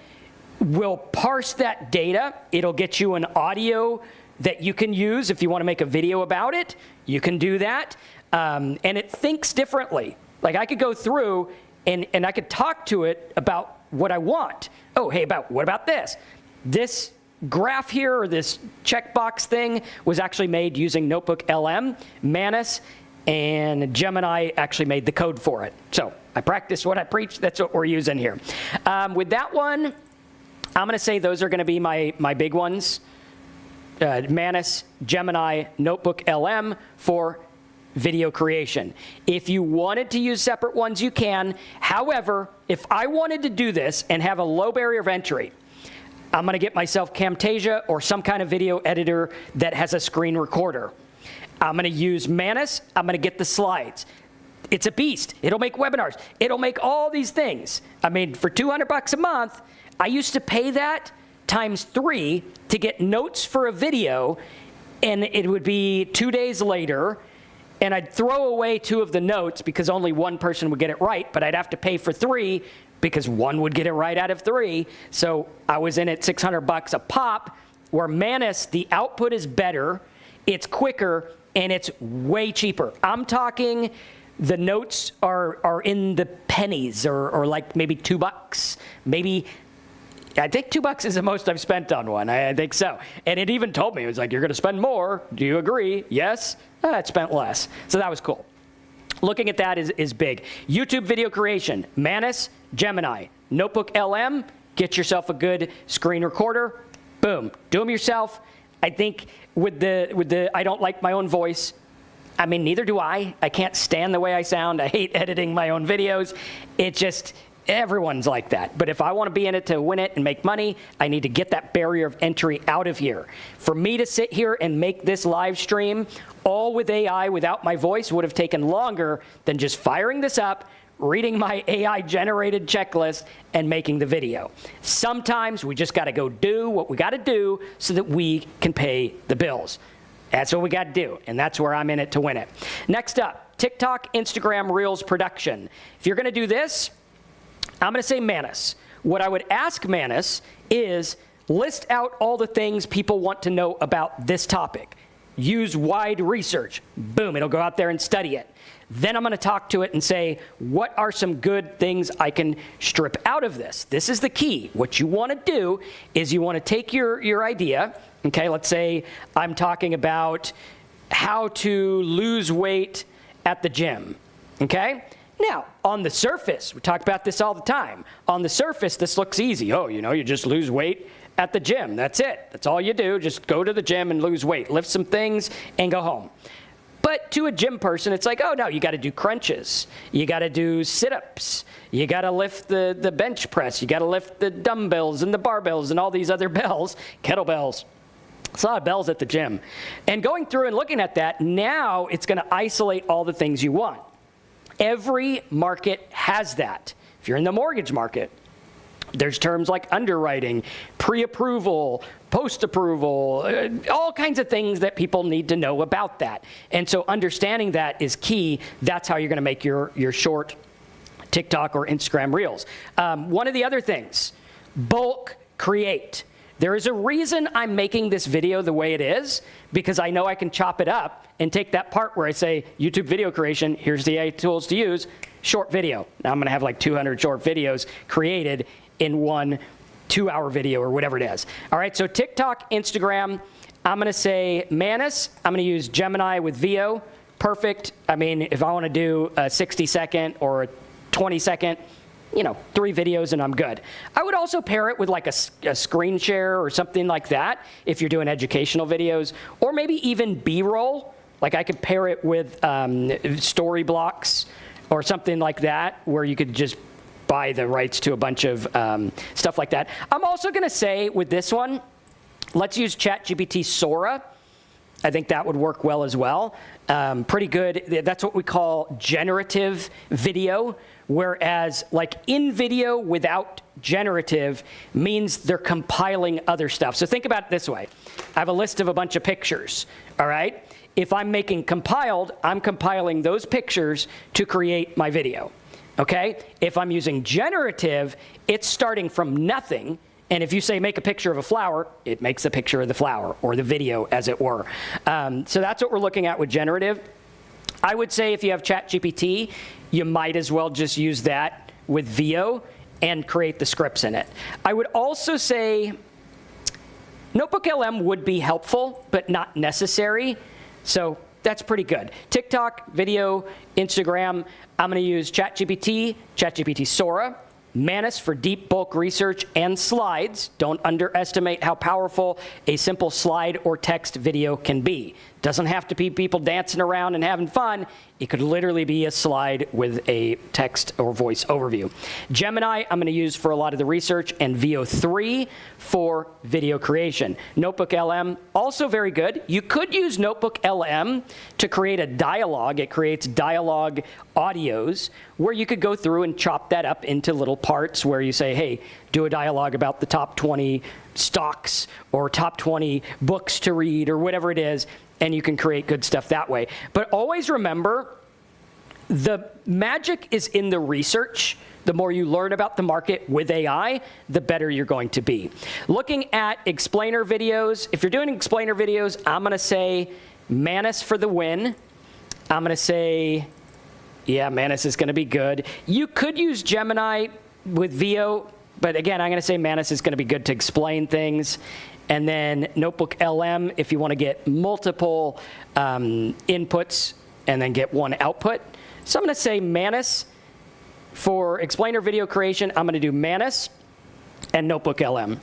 will parse that data. It'll get you an audio that you can use if you want to make a video about it. You can do that. And it thinks differently. Like, I could go through and I could talk to it about what I want. Oh, hey, what about this? This graph here, or this checkbox thing, was actually made using Notebook LM, Manus, and Gemini actually made the code for it. So I practiced what I preached. That's what we're using here. With that one, I'm going to say those are going to be my big ones. Manus, Gemini, Notebook LM for video creation. If you wanted to use separate ones, you can. However, if I wanted to do this and have a low barrier of entry, I'm going to get myself Camtasia or some kind of video editor that has a screen recorder. I'm going to use Manus. I'm going to get the slides. It's a beast. It'll make webinars. It'll make all these things. I mean, for $200 a month, I used to pay that times 3 to get notes for a video, and it would be 2 days later, and I'd throw away 2 of the notes because only one person would get it right, but I'd have to pay for 3 because one would get it right out of 3. So I was in at $600 a pop, where Manus, the output is better, it's quicker, and it's way cheaper. I'm talking the notes are in the pennies, or like maybe $2, maybe. I think $2 is the most I've spent on one. I think so. And it even told me, it was like, you're going to spend more. Do you agree? Yes. I spent less. So that was cool. Looking at that is big. YouTube video creation, Manus, Gemini, Notebook LM, get yourself a good screen recorder. Boom. Do them yourself. I think with the I don't like my own voice. I mean, neither do I. I can't stand the way I sound. I hate editing my own videos. It just, everyone's like that. But if I want to be in it to win it and make money, I need to get that barrier of entry out of here. For me to sit here and make this live stream all with AI without my voice would have taken longer than just firing this up, reading my AI-generated checklist, and making the video. Sometimes we just got to go do what we got to do so that we can pay the bills. That's what we got to do, and that's where I'm in it to win it. Next up, TikTok, Instagram, Reels production. If you're going to do this, I'm going to say Manus. What I would ask Manus is list out all the things people want to know about this topic. Use wide research. Boom, it'll go out there and study it. Then I'm going to talk to it and say, what are some good things I can strip out of this? This is the key. What you want to do is you want to take your idea, okay, let's say I'm talking about how to lose weight at the gym, okay? Now, on the surface, we talk about this all the time. On the surface, this looks easy. Oh, you just lose weight at the gym. That's it. That's all you do. Just go to the gym and lose weight. Lift some things and go home. But to a gym person, it's like, oh, no, you got to do crunches. You got to do sit-ups. You got to lift the bench press. You got to lift the dumbbells and the barbells and all these other bells, kettlebells. It's a lot of bells at the gym. And going through and looking at that, now it's going to isolate all the things you want. Every market has that. If you're in the mortgage market, there's terms like underwriting, pre-approval, post-approval, all kinds of things that people need to know about that. And so understanding that is key. That's how you're going to make your short TikTok or Instagram reels. One of the other things, bulk create. There is a reason I'm making this video the way it is, because I know I can chop it up and take that part where I say YouTube video creation, here's the AI tools to use, short video. Now I'm going to have like 200 short videos created in one 2-hour video or whatever it is. All right, so TikTok, Instagram, I'm going to say Manus. I'm going to use Gemini with VO. Perfect. I mean, if I want to do a 60-second or a 20-second, 3 videos and I'm good. I would also pair it with like a screen share or something like that if you're doing educational videos, or maybe even B-roll. Like I could pair it with story blocks or something like that, where you could just buy the rights to a bunch of stuff like that. I'm also going to say with this one, let's use ChatGPT Sora. I think that would work well as well. Pretty good. That's what we call generative video, whereas like in video without generative means they're compiling other stuff. So think about it this way. I have a list of a bunch of pictures, all right? If I'm making compiled, I'm compiling those pictures to create my video, okay? If I'm using generative, it's starting from nothing. And if you say make a picture of a flower, it makes a picture of the flower, or the video, as it were. So that's what we're looking at with generative. I would say if you have ChatGPT, you might as well just use that with VO and create the scripts in it. I would also say Notebook LM would be helpful, but not necessary. So that's pretty good. TikTok, video, Instagram, I'm going to use ChatGPT, ChatGPT Sora, Manus for deep bulk research and slides. Don't underestimate how powerful a simple slide or text video can be. Doesn't have to be people dancing around and having fun. It could literally be a slide with a text or voice overview. Gemini, I'm going to use for a lot of the research, and VO3 for video creation. Notebook LM, also very good. You could use Notebook LM to create a dialogue. It creates dialogue audios where you could go through and chop that up into little parts where you say, hey, do a dialogue about the top 20 stocks or top 20 books to read or whatever it is, and you can create good stuff that way. But always remember, the magic is in the research. The more you learn about the market with AI, the better you're going to be. Looking at explainer videos, if you're doing explainer videos, I'm going to say Manus for the win. I'm going to say, yeah, Manus is going to be good. You could use Gemini with VO, but again, I'm going to say Manus is going to be good to explain things. And then Notebook LM, if you want to get multiple inputs and then get one output. So I'm going to say Manus for explainer video creation. I'm going to do Manus and Notebook LM.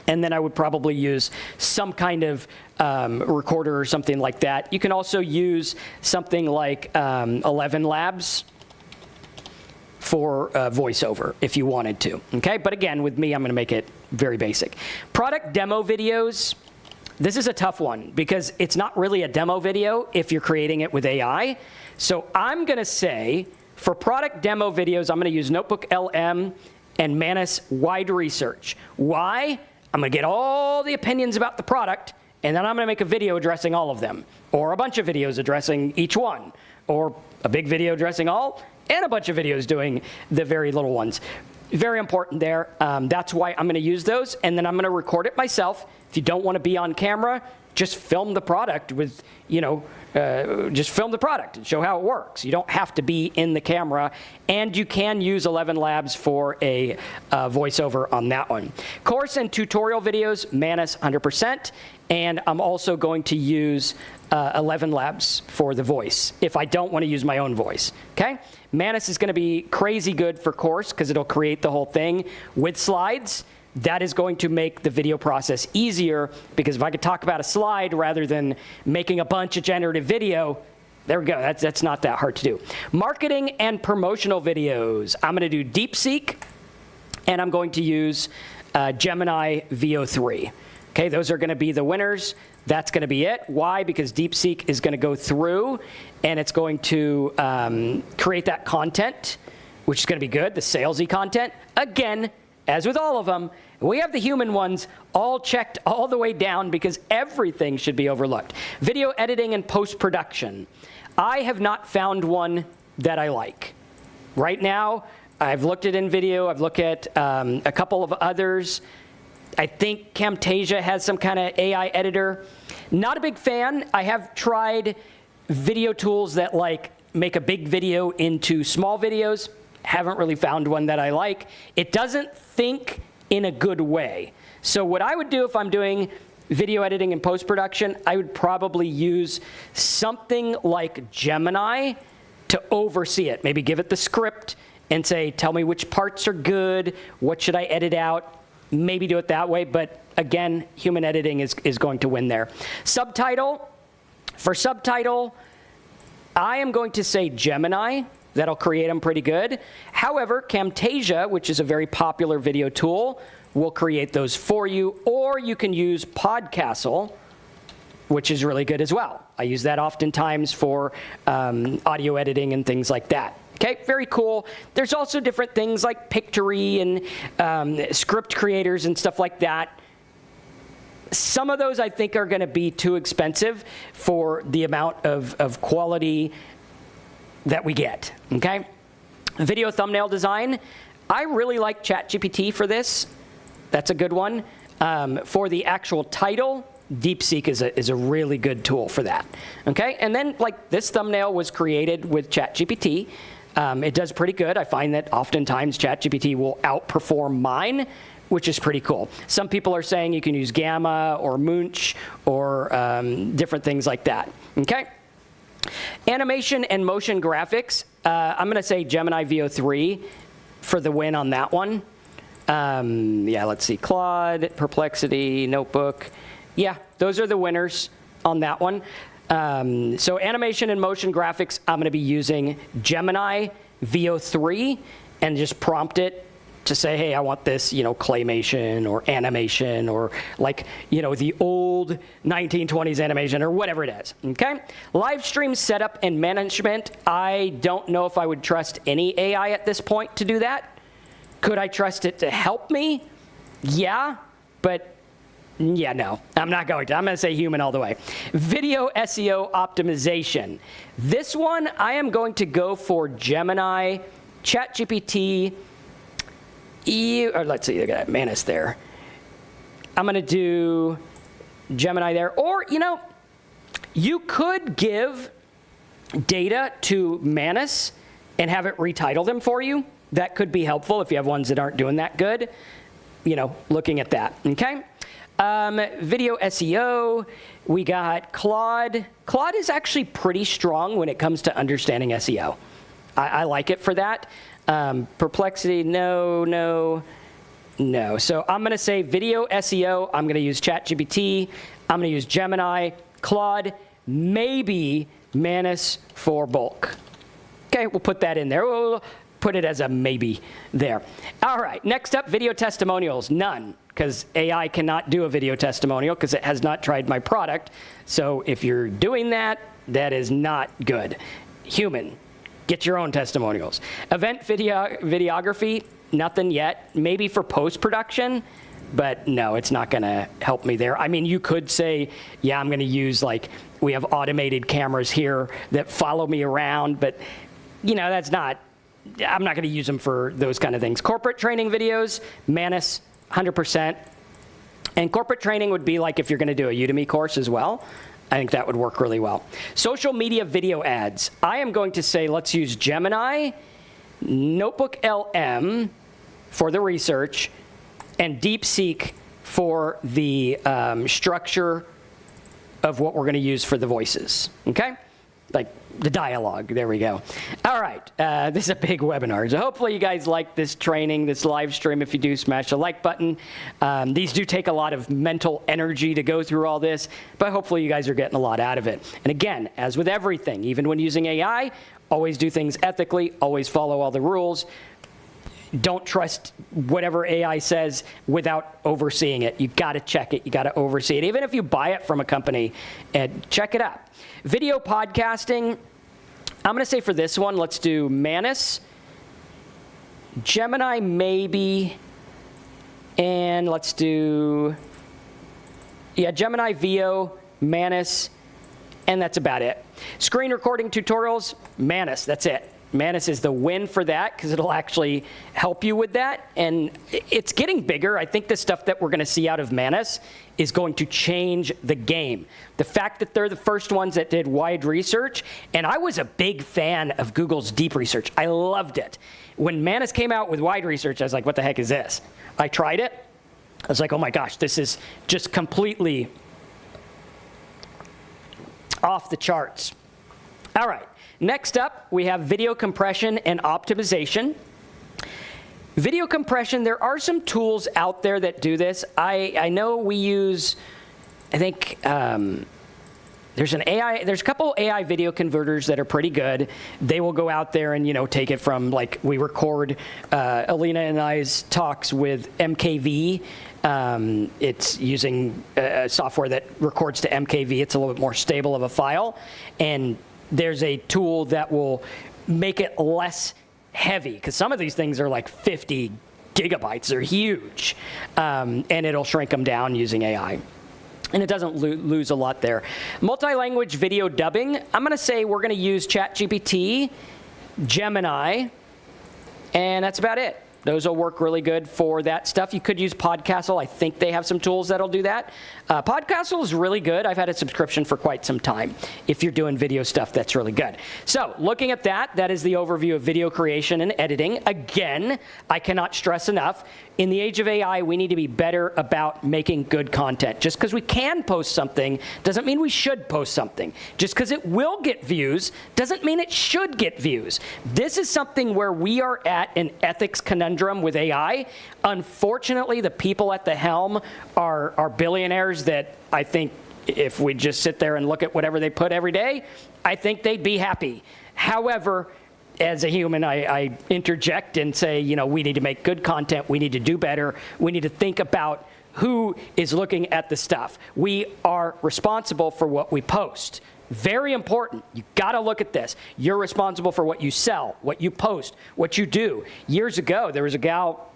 And then I would probably use some kind of recorder or something like that. You can also use something like 11 Labs for voiceover if you wanted to, okay? But again, with me, I'm going to make it very basic. Product demo videos, this is a tough one because it's not really a demo video if you're creating it with AI. So I'm going to say for product demo videos, I'm going to use Notebook LM and Manus wide research. Why? I'm going to get all the opinions about the product, and then I'm going to make a video addressing all of them, or a bunch of videos addressing each one, or a big video addressing all, and a bunch of videos doing the very little ones. very important there. That's why I'm going to use those, and then I'm going to record it myself. If you don't want to be on camera, just film the product with, just film the product and show how it works. You don't have to be in the camera, and you can use 11 Labs for a voiceover on that one. Course and tutorial videos, Manus 100%, and I'm also going to use 11 Labs for the voice if I don't want to use my own voice, okay? Manus is going to be crazy good for course because it'll create the whole thing with slides. That is going to make the video process easier, because if I could talk about a slide rather than making a bunch of generative video, there we go, that's not that hard to do. Marketing and promotional videos. I'm going to do DeepSeek, and I'm going to use Gemini VO3. Okay, those are going to be the winners. That's going to be it. Why? Because DeepSeek is going to go through, and it's going to create that content, which is going to be good, the salesy content. Again, as with all of them, we have the human ones all checked all the way down because everything should be overlooked. Video editing and post-production. I have not found one that I like. Right now, I've looked at InVideo, I've looked at a couple of others. I think Camtasia has some kind of AI editor. Not a big fan. I have tried video tools that like make a big video into small videos. Haven't really found one that I like. It doesn't think in a good way. So what I would do if I'm doing video editing and post-production, I would probably use something like Gemini to oversee it. Maybe give it the script and say, tell me which parts are good, what should I edit out? Maybe do it that way, but again, human editing is going to win there. Subtitle. For subtitle, I am going to say Gemini. That'll create them pretty good. However, Camtasia, which is a very popular video tool, will create those for you, or you can use Podcastle, which is really good as well. I use that oftentimes for audio editing and things like that. Okay, very cool. There's also different things like Pictory and script creators and stuff like that. Some of those I think are going to be too expensive for the amount of quality that we get, okay? Video thumbnail design. I really like ChatGPT for this. That's a good one. For the actual title, DeepSeek is a really good tool for that, okay? And then, like, this thumbnail was created with ChatGPT. It does pretty good. I find that oftentimes ChatGPT will outperform mine, which is pretty cool. Some people are saying you can use Gamma or Munch or different things like that, okay? Animation and motion graphics. I'm going to say Gemini VO3 for the win on that one. Yeah, let's see. Claude, Perplexity, Notebook. Yeah, those are the winners on that one. So animation and motion graphics, I'm going to be using Gemini VO3 and just prompt it to say, hey, I want this, claymation or animation or like, the old 1920s animation or whatever it is, okay? Live stream setup and management. I don't know if I would trust any AI at this point to do that. Could I trust it to help me? Yeah, but yeah, no, I'm not going to. I'm going to say human all the way. Video SEO optimization. This one, I am going to go for Gemini, ChatGPT, or let's see, I got Manus there. I'm going to do Gemini there. Or, you could give data to Manus and have it retitle them for you. That could be helpful if you have ones that aren't doing that good, looking at that, okay? Video SEO, we got Claude. Claude is actually pretty strong when it comes to understanding SEO. I like it for that. Perplexity, no. So I'm going to say video SEO. I'm going to use ChatGPT. I'm going to use Gemini, Claude, maybe Manus for bulk. Okay, we'll put that in there. We'll put it as a maybe there. All right, next up, video testimonials. None, because AI cannot do a video testimonial because it has not tried my product. So if you're doing that, that is not good. Human. Get your own testimonials. Event videography, nothing yet. Maybe for post-production, but no, it's not going to help me there. I mean, you could say, yeah, I'm going to use, we have automated cameras here that follow me around, but, that's not I'm not going to use them for those kind of things. Corporate training videos, Manus, 100%. And corporate training would be like if you're going to do a Udemy course as well. I think that would work really well. Social media video ads. I am going to say let's use Gemini, Notebook LM for the research, and DeepSeek for the structure of what we're going to use for the voices, okay? Like the dialogue, there we go. All right, this is a big webinar, so hopefully you guys like this training, this live stream. If you do, smash the like button. These do take a lot of mental energy to go through all this, but hopefully you guys are getting a lot out of it. And again, as with everything, even when using AI, always do things ethically, always follow all the rules. Don't trust whatever AI says without overseeing it. You got to check it. You got to oversee it. Even if you buy it from a company, and check it out. Video podcasting, I'm going to say for this one, let's do Manus, Gemini maybe, and let's do, Gemini, Veo, Manus, and that's about it. Screen recording tutorials, Manus, that's it. Manus is the win for that because it'll actually help you with that. And it's getting bigger. I think the stuff that we're going to see out of Manus is going to change the game. The fact that they're the first ones that did wide research, and I was a big fan of Google's deep research. I loved it. When Manus came out with wide research, I was like, what the heck is this? I tried it. I was like, oh my gosh, this is just completely off the charts. All right. Next up, we have video compression and optimization. Video compression, there are some tools out there that do this. I know we use, I think, there's a couple AI video converters that are pretty good. They will go out there and, take it from, like, we record Alina and I's talks with MKV. It's using software that records to MKV. It's a little bit more stable of a file. And there's a tool that will make it less heavy, because some of these things are like 50 gigabytes. They're huge. And it'll shrink them down using AI. And it doesn't lose a lot there. Multi-language video dubbing, I'm going to say we're going to use ChatGPT, Gemini, and that's about it. Those will work really good for that stuff. You could use Podcastle. I think they have some tools that'll do that. Podcastle is really good. I've had a subscription for quite some time. If you're doing video stuff, that's really good. So looking at that is the overview of video creation and editing. Again, I cannot stress enough, in the age of AI, we need to be better about making good content. Just because we can post something doesn't mean we should post something. Just because it will get views doesn't mean it should get views. This is something where we are at an ethics conundrum with AI. Unfortunately, the people at the helm are billionaires that I think if we just sit there and look at whatever they put every day, I think they'd be happy. However, as a human, I interject and say, we need to make good content. We need to do better. We need to think about who is looking at the stuff. We are responsible for what we post. Very important. You got to look at this. You're responsible for what you sell, what you post, what you do. Years ago, there was a gal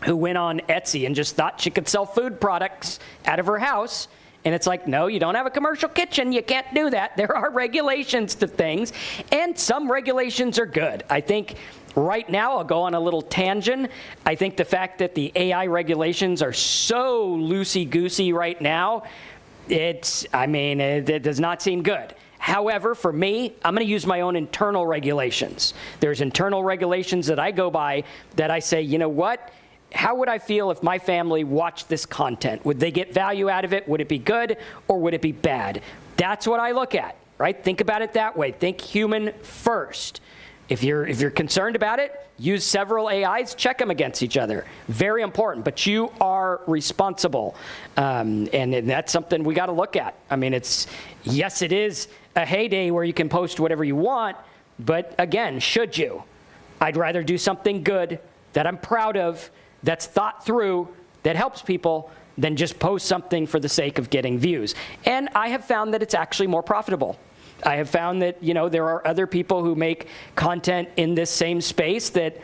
who went on Etsy and just thought she could sell food products out of her house. And it's like, no, you don't have a commercial kitchen. You can't do that. There are regulations to things, and some regulations are good. I think right now, I'll go on a little tangent. I think the fact that the AI regulations are so loosey-goosey right now, it does not seem good. However, for me, I'm going to use my own internal regulations. There's internal regulations that I go by that I say, you know what? How would I feel if my family watched this content? Would they get value out of it? Would it be good or would it be bad? That's what I look at, right? Think about it that way. Think human first. If you're concerned about it, use several AIs, check them against each other. Very important, but you are responsible. And that's something we got to look at. I mean, yes, it is a heyday where you can post whatever you want, but again, should you? I'd rather do something good that I'm proud of, that's thought through, that helps people, than just post something for the sake of getting views. And I have found that it's actually more profitable. I have found that, there are other people who make content in this same space that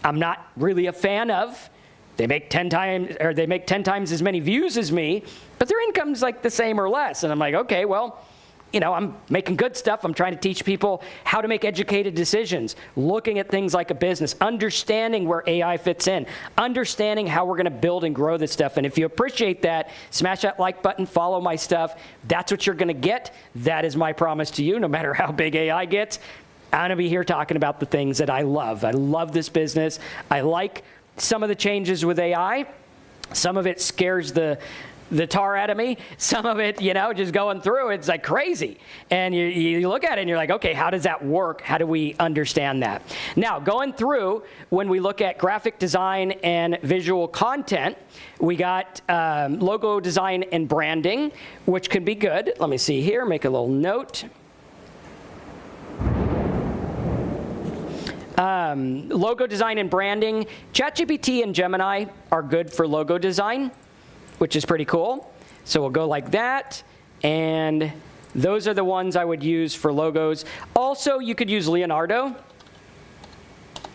I'm not really a fan of. They make 10 times as many views as me, but their income's like the same or less. And I'm like, okay, well, I'm making good stuff. I'm trying to teach people how to make educated decisions, looking at things like a business, understanding where AI fits in, understanding how we're going to build and grow this stuff. And if you appreciate that, smash that like button, follow my stuff. That's what you're going to get. That is my promise to you, no matter how big AI gets. I'm going to be here talking about the things that I love. I love this business. I like some of the changes with AI. Some of it scares the tar out of me. Some of it, just going through, it's like crazy. And you look at it and you're like, okay, how does that work? How do we understand that? Now, going through, when we look at graphic design and visual content, we got logo design and branding, which can be good. Let me see here, make a little note. Logo design and branding. ChatGPT and Gemini are good for logo design, which is pretty cool. So we'll go like that. And those are the ones I would use for logos. Also, you could use Leonardo.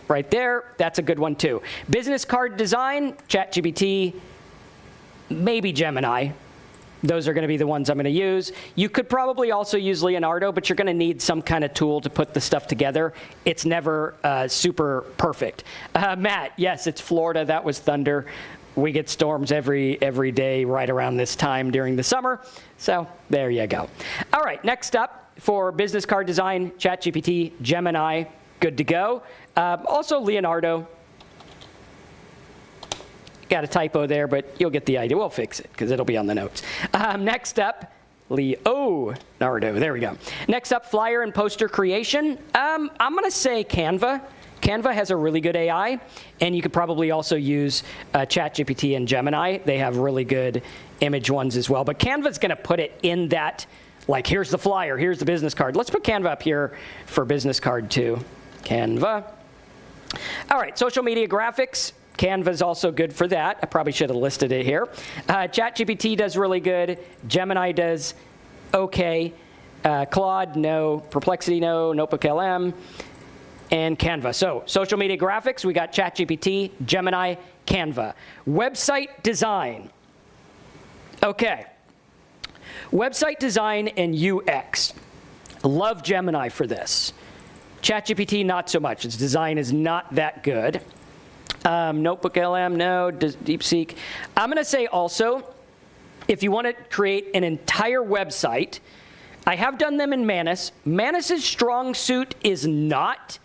Right there. That's a good one, too. Business card design, ChatGPT, maybe Gemini. Those are going to be the ones I'm going to use. You could probably also use Leonardo, but you're going to need some kind of tool to put the stuff together. It's never super perfect. Matt, yes, it's Florida. That was thunder. We get storms every day right around this time during the summer. So there you go. All right, next up for business card design, ChatGPT, Gemini, good to go. Also Leonardo. Got a typo there, but you'll get the idea. We'll fix it because it'll be on the notes. Next up, Leonardo. There we go. Next up, flyer and poster creation. I'm going to say Canva. Canva has a really good AI, and you could probably also use ChatGPT and Gemini. They have really good image ones as well. But Canva's going to put it in that, like, here's the flyer, here's the business card. Let's put Canva up here for business card too. Canva. All right, social media graphics. Canva's also good for that. I probably should have listed it here. ChatGPT does really good. Gemini does okay. Claude, no. Perplexity, no. Notebook LM. And Canva. So social media graphics, we got ChatGPT, Gemini, Canva. Website design. Okay. Website design and UX. Love Gemini for this. ChatGPT, not so much. Its design is not that good. Notebook LM, no. DeepSeek. I'm going to say also, if you want to create an entire website, I have done them in Manus. Manus's strong suit is not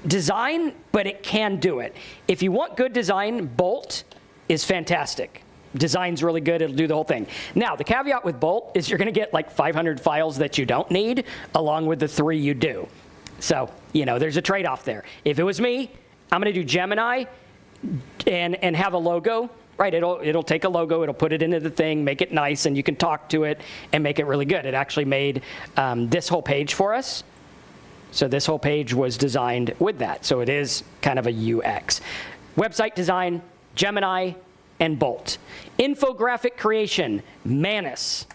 design, but it can do it. If you want good design, Bolt is fantastic. Design's really good. It'll do the whole thing. Now, the caveat with Bolt is you're going to get like 500 files that you don't need, along with the 3 you do. So, there's a trade-off there. If it was me, I'm going to do Gemini and have a logo, right? It'll take a logo, it'll put it into the thing, make it nice, and you can talk to it and make it really good. It actually made this whole page for us. So this whole page was designed with that. So it is kind of a UX. Website design, Gemini, and Bolt. Infographic creation, Manus,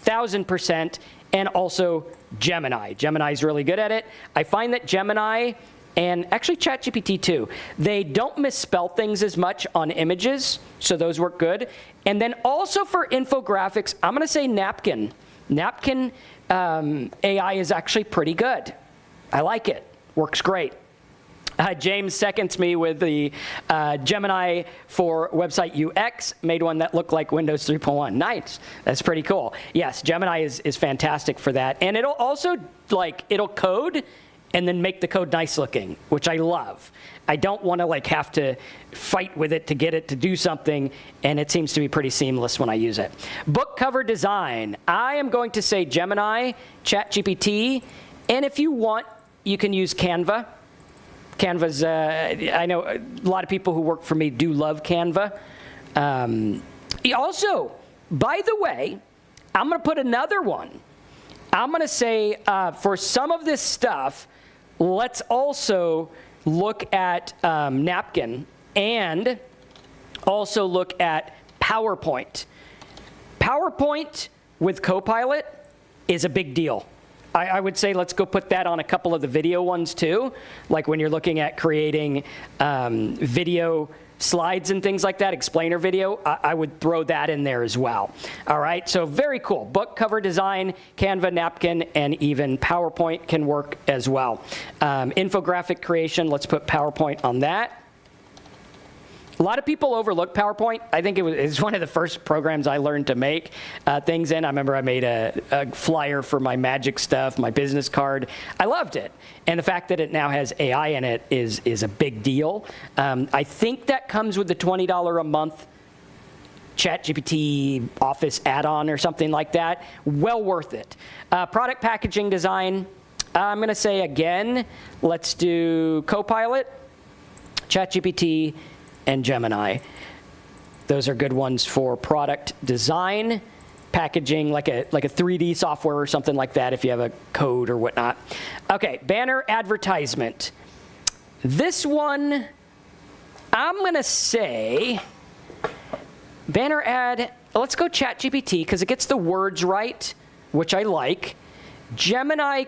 1000%, and also Gemini. Gemini's really good at it. I find that Gemini, and actually ChatGPT too, they don't misspell things as much on images, so those work good. And then also for infographics, I'm going to say Napkin. Napkin AI is actually pretty good. I like it. Works great. James seconds me with the Gemini for website UX, made one that looked like Windows 3.1. Nice. That's pretty cool. Yes, Gemini is fantastic for that. And it'll also, it'll code and then make the code nice looking, which I love. I don't want to have to fight with it to get it to do something, and it seems to be pretty seamless when I use it. Book cover design. I am going to say Gemini, ChatGPT, and if you want, you can use Canva. Canva's, I know a lot of people who work for me do love Canva. Also, by the way, I'm going to put another one. I'm going to say for some of this stuff, let's also look at Napkin and also look at PowerPoint. PowerPoint with Copilot is a big deal. I would say let's go put that on a couple of the video ones too, like when you're looking at creating video slides and things like that, explainer video, I would throw that in there as well. All right, so very cool. Book cover design, Canva, napkin, and even PowerPoint can work as well. Infographic creation, let's put PowerPoint on that. A lot of people overlook PowerPoint. I think it's one of the first programs I learned to make things in. I remember I made a flyer for my magic stuff, my business card. I loved it. And the fact that it now has AI in it is a big deal. I think that comes with the $20 a month ChatGPT Office add-on or something like that. Well worth it. Product packaging design, I'm going to say again, let's do Copilot, ChatGPT, and Gemini. Those are good ones for product design, packaging, like a 3D software or something like that if you have a code or whatnot. Okay, banner advertisement. This one, I'm going to say banner ad, let's go ChatGPT because it gets the words right, which I like. Gemini,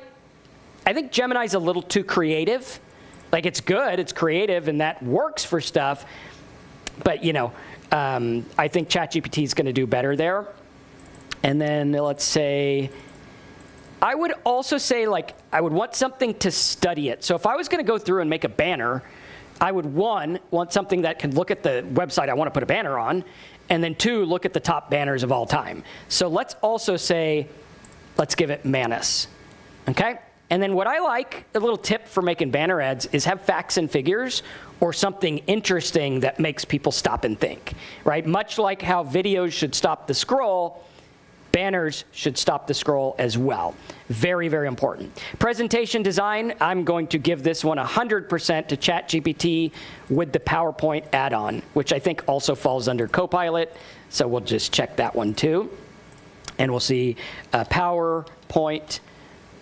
I think Gemini's a little too creative. Like, it's good, it's creative, and that works for stuff. But, I think ChatGPT is going to do better there. And then let's say, I would also say, I would want something to study it. So if I was going to go through and make a banner, I would, want something that can look at the website I want to put a banner on, and then 2, look at the top banners of all time. So let's also say, let's give it Manus, okay? And then what I like, a little tip for making banner ads, is have facts and figures or something interesting that makes people stop and think, right? Much like how videos should stop the scroll, banners should stop the scroll as well. Very, very important. Presentation design, I'm going to give this one 100% to ChatGPT with the PowerPoint add-on, which I think also falls under Copilot. So we'll just check that one too. And we'll see PowerPoint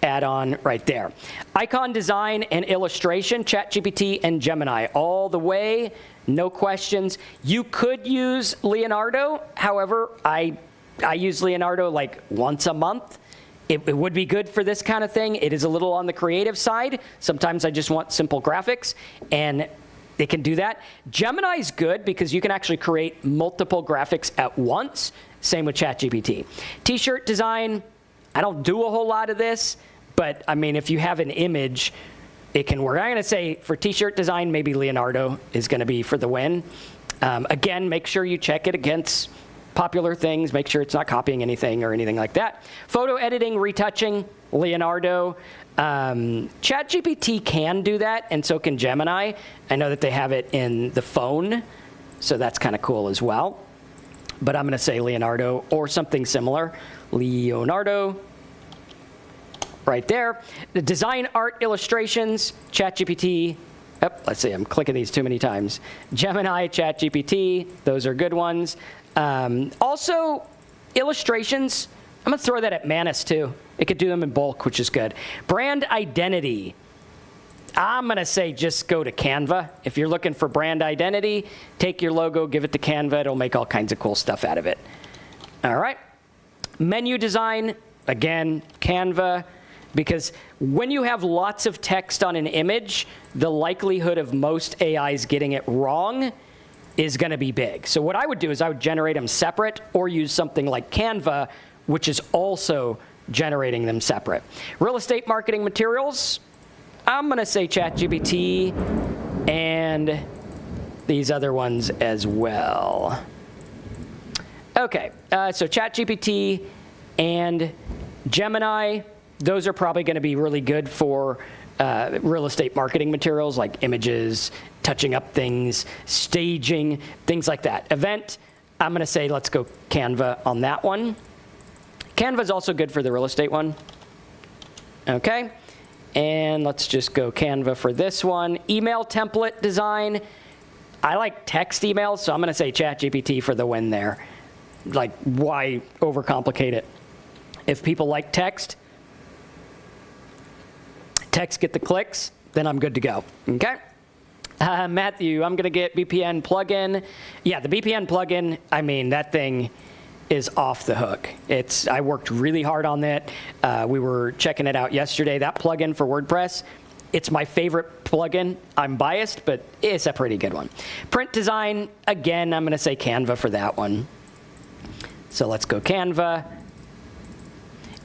add-on right there. Icon design and illustration, ChatGPT and Gemini, all the way, no questions. You could use Leonardo. However, I use Leonardo like once a month. It would be good for this kind of thing. It is a little on the creative side. Sometimes I just want simple graphics, and it can do that. Gemini is good because you can actually create multiple graphics at once. Same with ChatGPT. T-shirt design, I don't do a whole lot of this, but I mean, if you have an image, it can work. I'm going to say for T-shirt design, maybe Leonardo is going to be for the win. Again, make sure you check it against popular things. Make sure it's not copying anything or anything like that. Photo editing, retouching, Leonardo. ChatGPT can do that, and so can Gemini. I know that they have it in the phone, so that's kind of cool as well. But I'm going to say Leonardo or something similar. Leonardo. Right there. The design, art, illustrations, ChatGPT. Let's see, I'm clicking these too many times. Gemini, ChatGPT, those are good ones. Also, illustrations, I'm going to throw that at Manus too. It could do them in bulk, which is good. Brand identity. I'm going to say just go to Canva. If you're looking for brand identity, take your logo, give it to Canva. It'll make all kinds of cool stuff out of it. All right. Menu design, again, Canva. Because when you have lots of text on an image, the likelihood of most AIs getting it wrong is going to be big. So what I would do is I would generate them separate or use something like Canva, which is also generating them separate. Real estate marketing materials, I'm going to say ChatGPT and these other ones as well. Okay, so ChatGPT and Gemini, those are probably going to be really good for real estate marketing materials like images, touching up things, staging, things like that. Event, I'm going to say let's go Canva on that one. Canva is also good for the real estate one. Okay, and let's just go Canva for this one. Email template design. I like text emails, so I'm going to say ChatGPT for the win there. Like, why overcomplicate it? If people like text get the clicks, then I'm good to go, okay? Matthew, I'm going to get BPN plugin. Yeah, the BPN plugin, I mean, that thing is off the hook. I worked really hard on that. We were checking it out yesterday. That plugin for WordPress It's my favorite plugin. I'm biased, but it's a pretty good one. Print design, again, I'm going to say Canva for that one. So let's go Canva.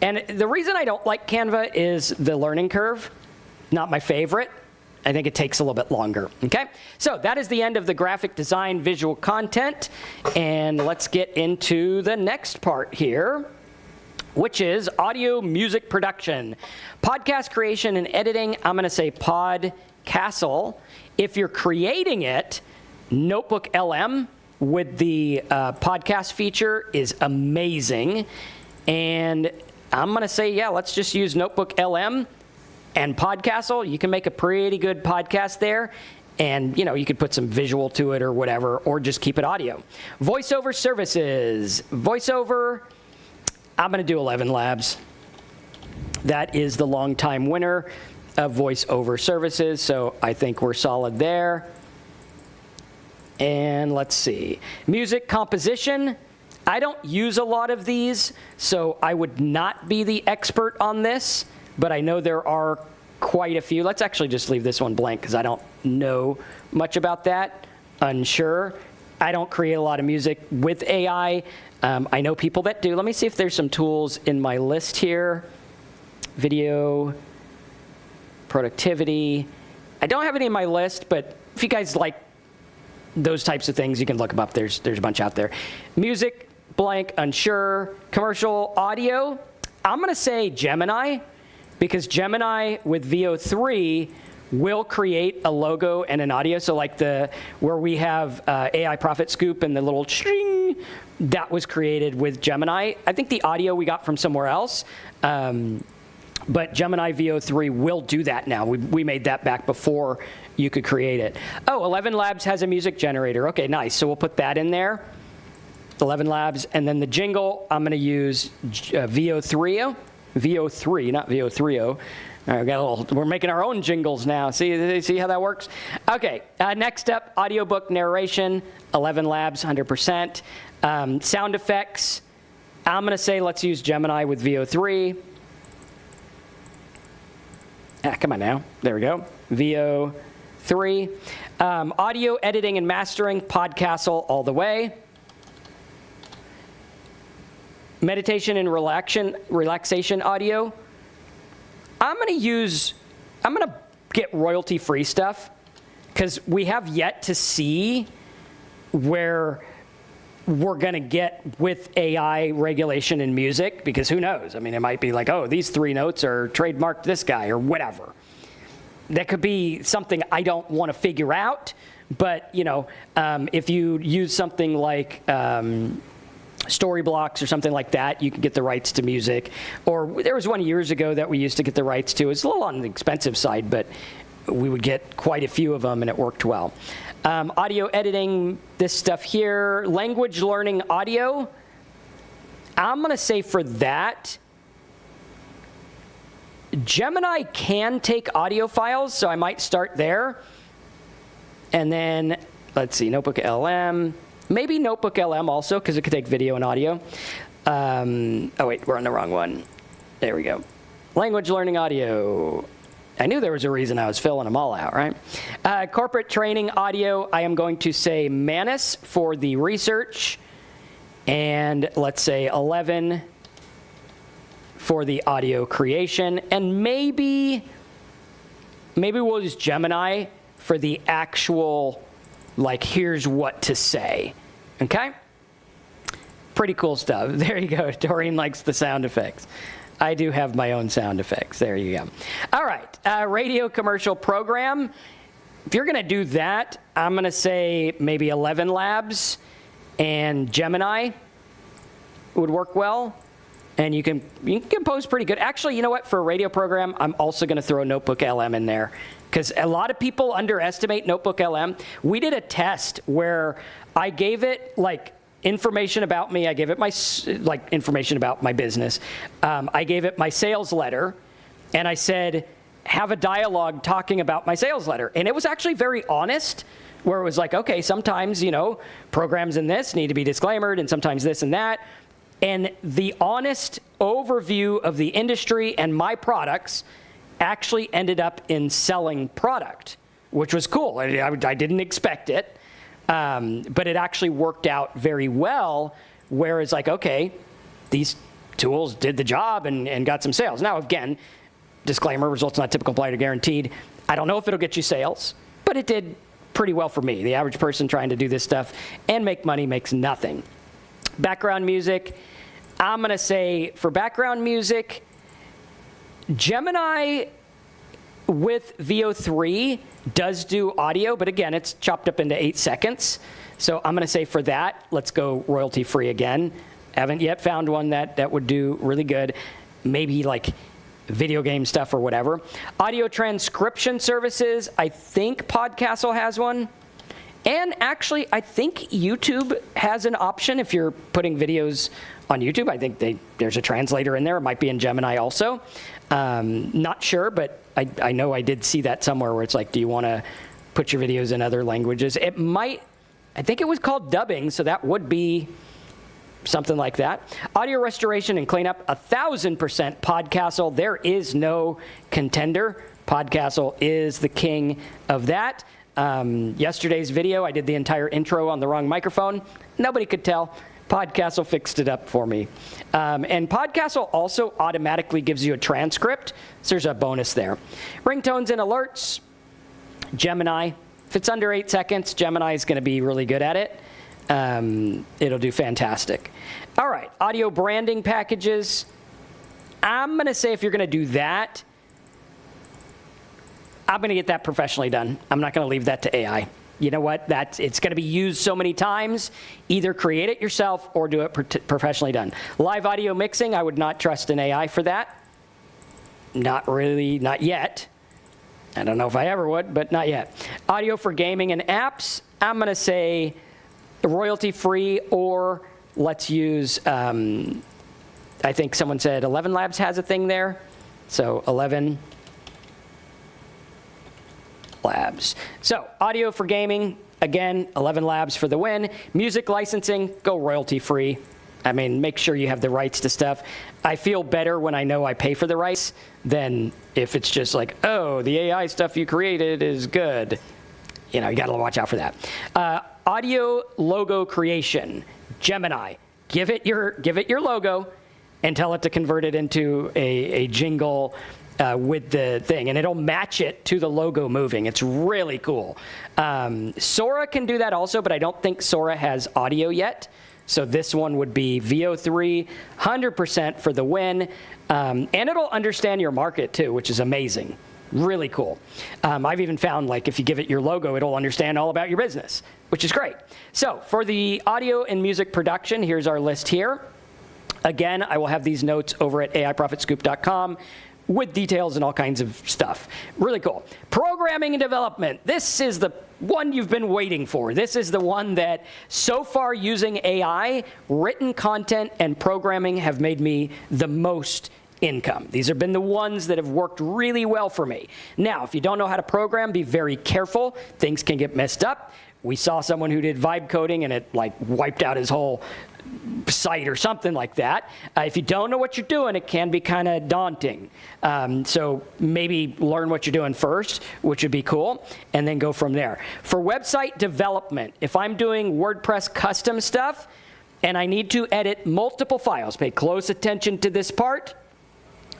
And the reason I don't like Canva is the learning curve. Not my favorite. I think it takes a little bit longer, okay? So that is the end of the graphic design visual content. And let's get into the next part here, which is audio music production. Podcast creation and editing, I'm going to say Podcastle. If you're creating it, Notebook LM with the podcast feature is amazing. And I'm going to say, yeah, let's just use Notebook LM and Podcastle. You can make a pretty good podcast there. And, you know, you could put some visual to it or whatever, or just keep it audio. Voiceover services. Voiceover, I'm going to do 11 Labs. That is the longtime winner of voiceover services, so I think we're solid there. And let's see. Music composition. I don't use a lot of these, so I would not be the expert on this, but I know there are quite a few. Let's actually just leave this one blank because I don't know much about that. Unsure. I don't create a lot of music with AI. I know people that do. Let me see if there's some tools in my list here. Video, productivity. I don't have any in my list, but if you guys like those types of things, you can look them up. There's a bunch out there. Music, blank, unsure. Commercial audio, I'm going to say Gemini, because Gemini with VO3 will create a logo and an audio. So like where we have AI Profit Scoop and the little string, that was created with Gemini. I think the audio we got from somewhere else. But Gemini VO3 will do that now. We made that back before you could create it. Oh, 11 Labs has a music generator. Okay, nice. So we'll put that in there. 11 Labs. And then the jingle, I'm going to use VO3, not VO3. All right, we're making our own jingles now. See how that works? Okay, next up, audiobook narration, 11 Labs, 100%. Sound effects, I'm going to say let's use Gemini with VO3. Come on now. There we go. VO3. Audio editing and mastering, Podcastle all the way. Meditation and relaxation audio. I'm going to get royalty-free stuff because we have yet to see where we're going to get with AI regulation in music, because who knows? I mean, it might be like, oh, these 3 notes are trademarked this guy or whatever. That could be something I don't want to figure out, but, you know, if you use something like Storyblocks or something like that, you can get the rights to music. Or there was one years ago that we used to get the rights to. It's a little on the expensive side, but we would get quite a few of them, and it worked well. Audio editing, this stuff here. Language learning audio. I'm going to say for that, Gemini can take audio files, so I might start there. And then, let's see, Notebook LM. Maybe Notebook LM also, because it could take video and audio. Oh, wait, we're on the wrong one. There we go. Language learning audio. I knew there was a reason I was filling them all out, right? Corporate training audio, I am going to say Manus for the research. And let's say 11 for the audio creation. And maybe we'll use Gemini for the actual, like, here's what to say. Okay? Pretty cool stuff. There you go. Doreen likes the sound effects. I do have my own sound effects. There you go. All right. Radio commercial program. If you're going to do that, I'm going to say maybe 11 Labs and Gemini would work well. And you can compose pretty good. Actually, you know what? For a radio program, I'm also going to throw Notebook LM in there, because a lot of people underestimate Notebook LM. We did a test where I gave it like information about me. I gave it my information about my business. I gave it my sales letter, and I said, have a dialogue talking about my sales letter. And it was actually very honest, where it was like, okay, sometimes, you know, programs in this need to be disclaimed, and sometimes this and that. And the honest overview of the industry and my products actually ended up in selling product, which was cool. I didn't expect it, but it actually worked out very well, whereas like, okay, these tools did the job and got some sales. Now, again, disclaimer, results not typical, implied, or guaranteed. I don't know if it'll get you sales, but it did pretty well for me. The average person trying to do this stuff and make money makes nothing. Background music, I'm going to say for background music, Gemini with VO3 does do audio, but again, it's chopped up into 8 seconds. So I'm going to say for that, let's go royalty free again. Haven't yet found one that would do really good. Maybe like video game stuff or whatever. Audio transcription services, I think Podcastle has one. And actually, I think YouTube has an option if you're putting videos on YouTube. I think there's a translator in there. It might be in Gemini also. Not sure, but I know I did see that somewhere where it's like, do you want to put your videos in other languages? It might, I think it was called dubbing, so that would be something like that. Audio restoration and cleanup, 1,000% Podcastle. There is no contender. Podcastle is the king of that. Yesterday's video, I did the entire intro on the wrong microphone. Nobody could tell. Podcastle fixed it up for me. And Podcastle also automatically gives you a transcript, so there's a bonus there. Ringtones and alerts, Gemini. If it's under 8 seconds, Gemini is going to be really good at it. It'll do fantastic. All right, audio branding packages. I'm going to say if you're going to do that, I'm going to get that professionally done. I'm not going to leave that to AI. You know what? It's going to be used so many times. Either create it yourself or do it professionally done. Live audio mixing, I would not trust an AI for that. Not really, not yet. I don't know if I ever would, but not yet. Audio for gaming and apps, I'm going to say royalty-free, or let's use, I think someone said 11 Labs has a thing there. So 11 Labs. So audio for gaming, again, 11 Labs for the win. Music licensing, go royalty-free. I mean, make sure you have the rights to stuff. I feel better when I know I pay for the rights than if it's just like, oh, the AI stuff you created is good. You know, you got to watch out for that. Audio logo creation, Gemini. Give it your logo and tell it to convert it into a jingle with the thing, and it'll match it to the logo moving. It's really cool. Sora can do that also, but I don't think Sora has audio yet. So this one would be VO3, 100% for the win. And it'll understand your market too, which is amazing. Really cool. I've even found, like, if you give it your logo, it'll understand all about your business, which is great. So for the audio and music production, here's our list here. Again, I will have these notes over at AIProfitScoop.com with details and all kinds of stuff. Really cool. Programming and development. This is the one you've been waiting for. This is the one that so far using AI, written content and programming have made me the most income. These have been the ones that have worked really well for me. Now, if you don't know how to program, be very careful. Things can get messed up. We saw someone who did vibe coding and it like wiped out his whole site or something like that. If you don't know what you're doing, it can be kind of daunting. So maybe learn what you're doing first, which would be cool, and then go from there. For website development, if I'm doing WordPress custom stuff and I need to edit multiple files, pay close attention to this part.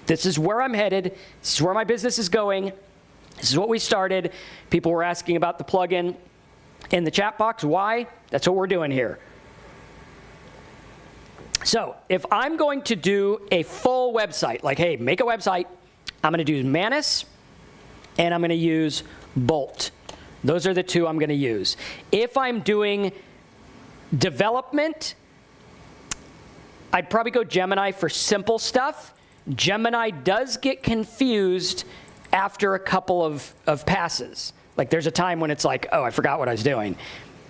This is where I'm headed. This is where my business is going. This is what we started. People were asking about the plugin in the chat box. Why? That's what we're doing here. So if I'm going to do a full website, like, hey, make a website, I'm going to do Manus and I'm going to use Bolt. Those are the two I'm going to use. If I'm doing development, I'd probably go Gemini for simple stuff. Gemini does get confused after a couple of passes. Like there's a time when it's like, oh, I forgot what I was doing.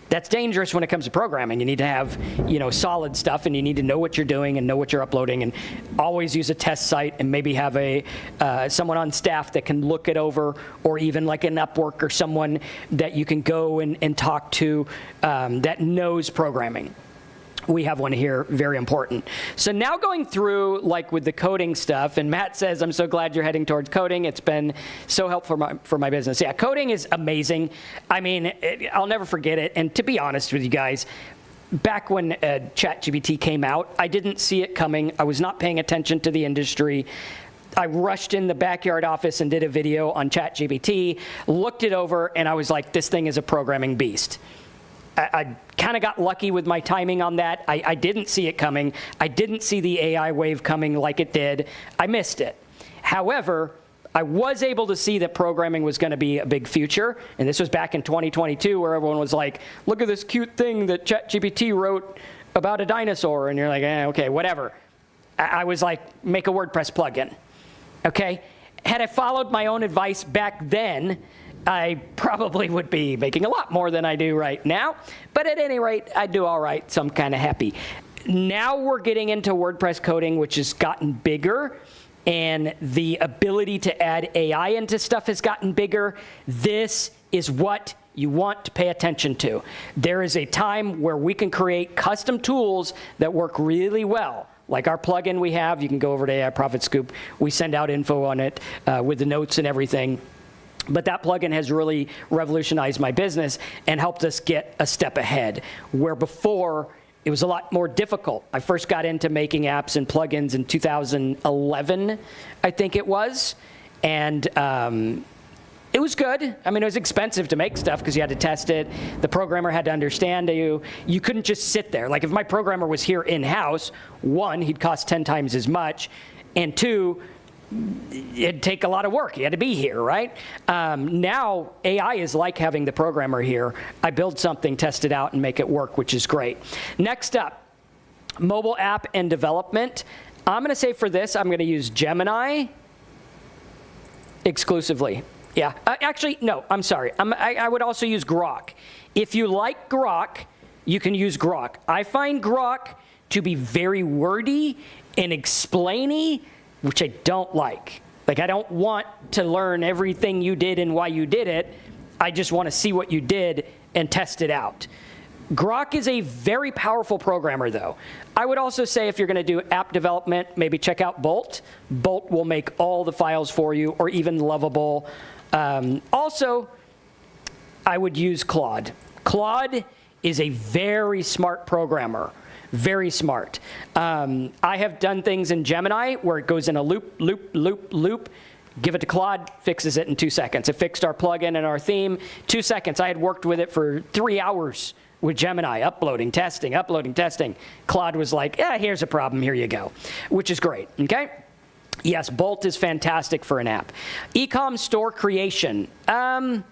That's dangerous when it comes to programming. You need to have, solid stuff, and you need to know what you're doing and know what you're uploading, and always use a test site and maybe have someone on staff that can look it over, or even like an Upwork or someone that you can go and talk to that knows programming. we have one here, very important. So now going through, like with the coding stuff, and Matt says, I'm so glad you're heading towards coding. It's been so helpful for my business. Yeah, coding is amazing. I mean, I'll never forget it. And to be honest with you guys, back when ChatGPT came out, I didn't see it coming. I was not paying attention to the industry. I rushed in the backyard office and did a video on ChatGPT, looked it over, and I was like, this thing is a programming beast. I kind of got lucky with my timing on that. I didn't see it coming. I didn't see the AI wave coming like it did. I missed it. However, I was able to see that programming was going to be a big future. And this was back in 2022 where everyone was like, look at this cute thing that ChatGPT wrote about a dinosaur. And you're like, okay, whatever. I was like, make a WordPress plugin. Okay? Had I followed my own advice back then, I probably would be making a lot more than I do right now. But at any rate, I do all right, so I'm kind of happy. Now we're getting into WordPress coding, which has gotten bigger, and the ability to add AI into stuff has gotten bigger. This is what you want to pay attention to. There is a time where we can create custom tools that work really well. Like our plugin we have, you can go over to AI Profit Scoop. We send out info on it with the notes and everything. But that plugin has really revolutionized my business and helped us get a step ahead, where before it was a lot more difficult. I first got into making apps and plugins in 2011, I think it was, and it was good. I mean, it was expensive to make stuff because you had to test it. The programmer had to understand you. You couldn't just sit there. Like if my programmer was here in-house, one, he'd cost 10 times as much, and two, it'd take a lot of work. He had to be here, right? Now, AI is like having the programmer here. I build something, test it out, and make it work, which is great. Next up, mobile app and development. I'm going to say for this, I'm going to use Gemini exclusively. Yeah. Actually, no, I'm sorry. I would also use Grok. If you like Grok, you can use Grok. I find Grok to be very wordy and explainy, which I don't like. Like, I don't want to learn everything you did and why you did it. I just want to see what you did and test it out. Grok is a very powerful programmer, though. I would also say if you're going to do app development, maybe check out Bolt. Bolt will make all the files for you, or even Lovable. Also, I would use Claude. Claude is a very smart programmer. Very smart. I have done things in Gemini where it goes in a loop. Give it to Claude, fixes it in 2 seconds. It fixed our plugin and our theme, 2 seconds. I had worked with it for 3 hours with Gemini, uploading, testing. Claude was like, yeah, here's a problem, here you go, which is great, okay? Yes, Bolt is fantastic for an app. E-com store creation. I'm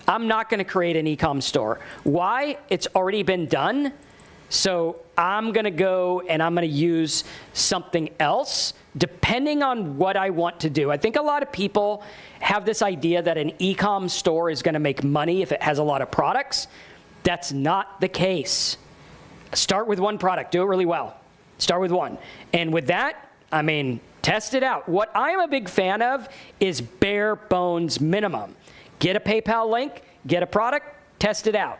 not going to create an e-com store. Why? It's already been done. So I'm going to go and I'm going to use something else depending on what I want to do. I think a lot of people have this idea that an e-com store is going to make money if it has a lot of products. That's not the case. Start with one product. Do it really well. Start with one. And with that, I mean, test it out. What I'm a big fan of is bare bones minimum. Get a PayPal link, get a product, test it out.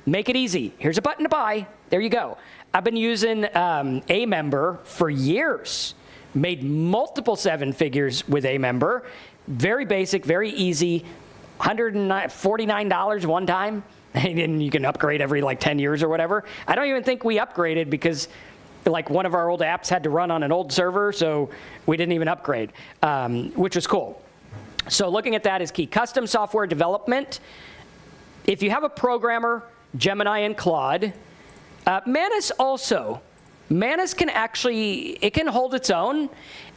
Make it easy. Here's a button to buy. There you go. I've been using A-Member for years. Made multiple 7 figures with A-Member. Very basic, very easy. $149 one time. And you can upgrade every like 10 years or whatever. I don't even think we upgraded because like one of our old apps had to run on an old server, so we didn't even upgrade, which was cool. So looking at that is key. Custom software development. If you have a programmer, Gemini and Claude. Manus also. Manus can actually, it can hold its own.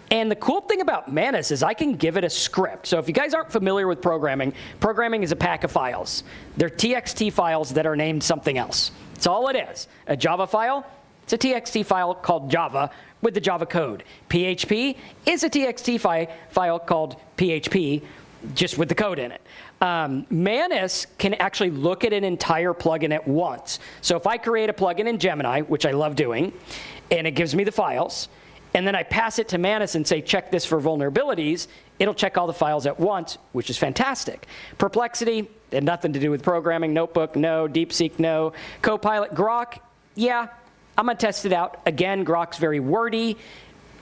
And the cool thing about Manus is I can give it a script. So if you guys aren't familiar with programming, programming is a pack of files. They're TXT files that are named something else. That's all it is. A Java file, it's a TXT file called Java with the Java code. PHP is a TXT file called PHP, just with the code in it. Manus can actually look at an entire plugin at once. So if I create a plugin in Gemini, which I love doing, and it gives me the files, and then I pass it to Manus and say, check this for vulnerabilities, it'll check all the files at once, which is fantastic. Perplexity had nothing to do with programming. Notebook, no. DeepSeek, no. Copilot, Grok, yeah, I'm going to test it out. Again, Grok's very wordy.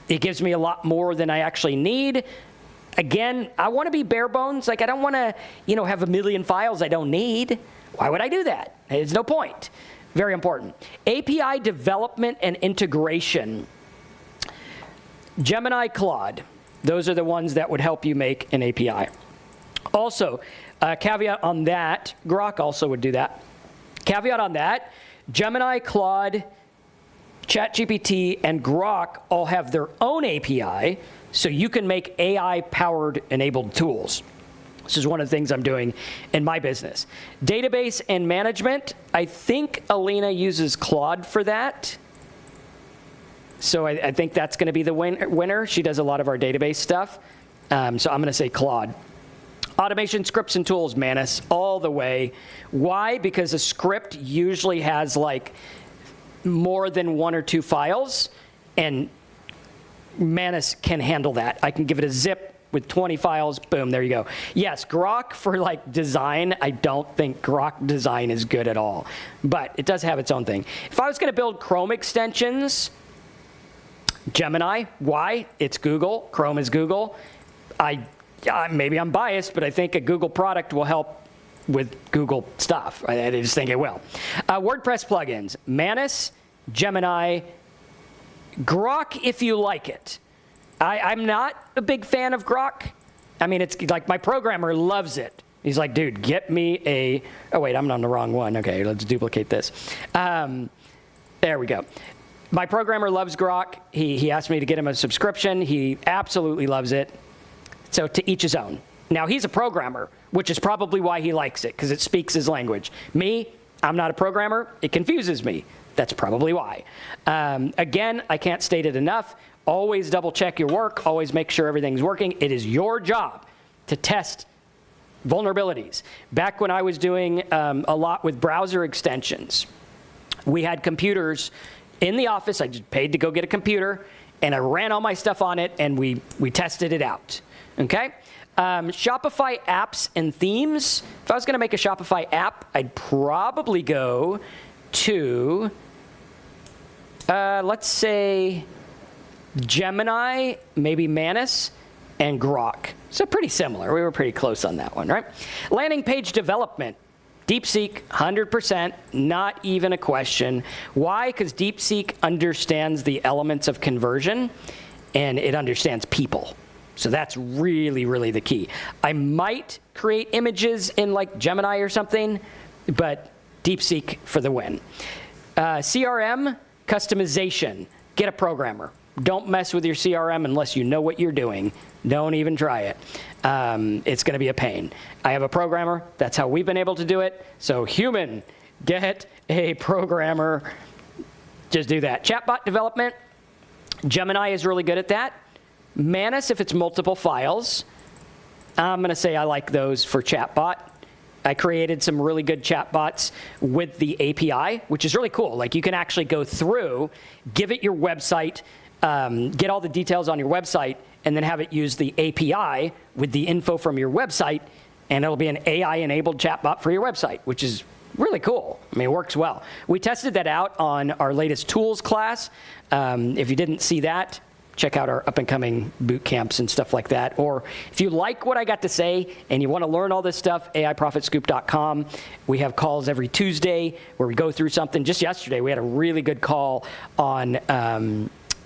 It gives me a lot more than I actually need. Again, I want to be bare bones. Like, I don't want to, have a million files I don't need. Why would I do that? There's no point. Very important. API development and integration. Gemini, Claude. Those are the ones that would help you make an API. Also, caveat on that, Grok also would do that. Caveat on that, Gemini, Claude, ChatGPT, and Grok all have their own API, so you can make AI-powered enabled tools. This is one of the things I'm doing in my business. Database and management, I think Alina uses Claude for that. So I think that's going to be the winner. She does a lot of our database stuff. So I'm going to say Claude. Automation, scripts, and tools, Manus, all the way. Why? Because a script usually has like more than 1 or 2 files, and Manus can handle that. I can give it a zip with 20 files, boom, there you go. Yes, Grok for like design, I don't think Grok design is good at all, but it does have its own thing. If I was going to build Chrome extensions, Gemini, why? It's Google, Chrome is Google. Maybe I'm biased, but I think a Google product will help with Google stuff. I just think it will. WordPress plugins, Manus, Gemini, Grok if you like it. I'm not a big fan of Grok. I mean, it's like my programmer loves it. He's like, dude, get me a, oh wait, I'm on the wrong one. Okay, let's duplicate this. There we go. My programmer loves Grok. He asked me to get him a subscription. He absolutely loves it. So to each his own. Now, he's a programmer, which is probably why he likes it, because it speaks his language. Me, I'm not a programmer. It confuses me. That's probably why. Again, I can't state it enough. Always double check your work. Always make sure everything's working. It is your job to test vulnerabilities. Back when I was doing a lot with browser extensions, we had computers in the office. I just paid to go get a computer, and I ran all my stuff on it, and we tested it out. Okay? Shopify apps and themes. If I was going to make a Shopify app, I'd probably go to, let's say, Gemini, maybe Manus, and Grok. So pretty similar. We were pretty close on that one, right? Landing page development. DeepSeek, 100%, not even a question. Why? Because DeepSeek understands the elements of conversion, and it understands people. So that's really, really the key. I might create images in like Gemini or something, but DeepSeek for the win. CRM, customization. Get a programmer. Don't mess with your CRM unless you know what you're doing. Don't even try it. It's going to be a pain. I have a programmer. That's how we've been able to do it. So human, get a programmer. Just do that. Chatbot development. Gemini is really good at that. Manus, if it's multiple files, I'm going to say I like those for chatbot. I created some really good chatbots with the API, which is really cool. Like, you can actually go through, give it your website, get all the details on your website, and then have it use the API with the info from your website, and it'll be an AI-enabled chatbot for your website, which is really cool. I mean, it works well. We tested that out on our latest tools class. If you didn't see that, check out our up-and-coming boot camps and stuff like that. Or if you like what I got to say and you want to learn all this stuff, AIProfitScoop.com. We have calls every Tuesday where we go through something. Just yesterday, we had a really good call on,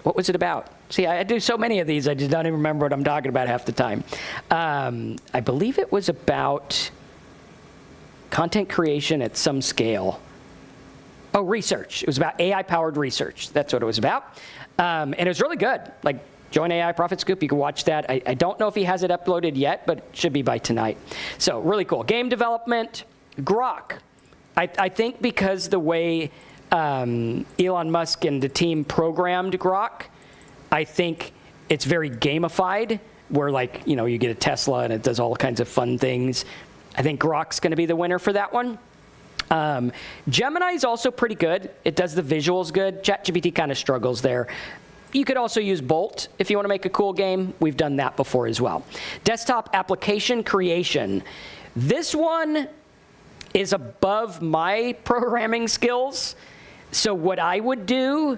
what was it about? See, I do so many of these, I just don't even remember what I'm talking about half the time. I believe it was about content creation at some scale. Oh, research. It was about AI-powered research. That's what it was about. And it was really good. Like, join AI Profit Scoop. You can watch that. I don't know if he has it uploaded yet, but it should be by tonight. So really cool. Game development, Grok. I think because the way Elon Musk and the team programmed Grok, I think it's very gamified, where, like, you know, you get a Tesla and it does all kinds of fun things. I think Grok's going to be the winner for that one. Gemini is also pretty good. It does the visuals good. ChatGPT kind of struggles there. You could also use Bolt if you want to make a cool game. We've done that before as well. Desktop application creation. This one is above my programming skills. So what I would do,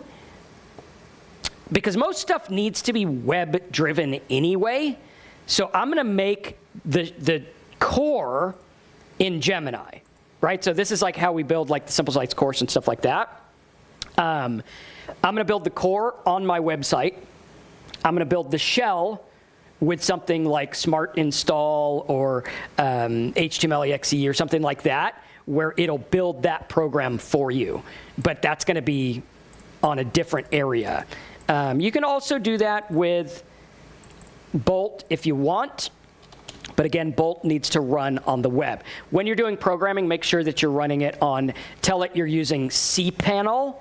because most stuff needs to be web-driven anyway, so I'm going to make the core in Gemini, right? So this is like how we build like the Simple Sites course and stuff like that. I'm going to build the core on my website. I'm going to build the shell with something like Smart Install or HTML.exe or something like that, where it'll build that program for you. But that's going to be on a different area. You can also do that with Bolt if you want. But again, Bolt needs to run on the web. When you're doing programming, make sure that you're running it on, tell it you're using cPanel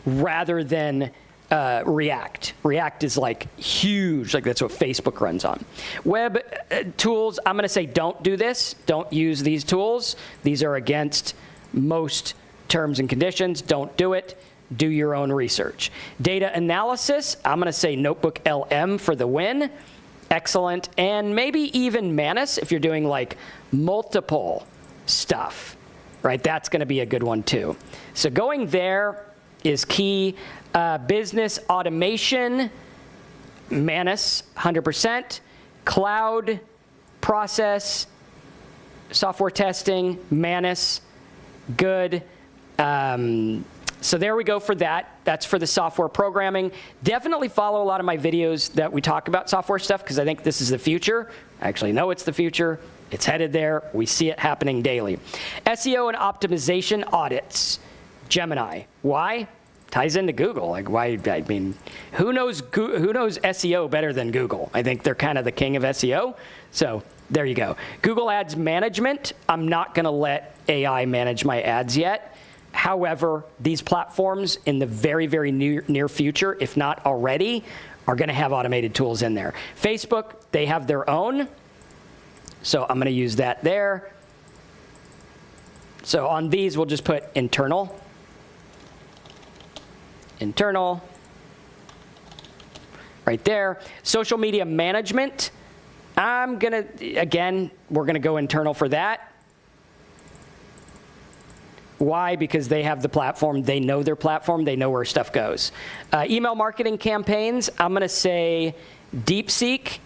rather than React. React is like huge, like that's what Facebook runs on. Web tools, I'm going to say don't do this. Don't use these tools. These are against most terms and conditions. Don't do it. Do your own research. Data analysis, I'm going to say Notebook LM for the win. Excellent. And maybe even Manus if you're doing like multiple stuff, right? That's going to be a good one too. So going there is key. Business automation, Manus, 100%. Cloud process, software testing, Manus, good. So there we go for that. That's for the software programming. Definitely follow a lot of my videos that we talk about software stuff because I think this is the future. I actually know it's the future. It's headed there. We see it happening daily. SEO and optimization audits, Gemini. Why? Ties into Google. Like why? I mean, who knows SEO better than Google? I think they're kind of the king of SEO. So there you go. Google Ads management. I'm not going to let AI manage my ads yet. However, these platforms in the very, very near future, if not already, are going to have automated tools in there. Facebook, they have their own. So I'm going to use that there. So on these, we'll just put internal. Internal. Right there. Social media management. I'm going to, again, we're going to go internal for that. Why? Because they have the platform. They know their platform. They know where stuff goes. Email marketing campaigns, I'm going to say DeepSeek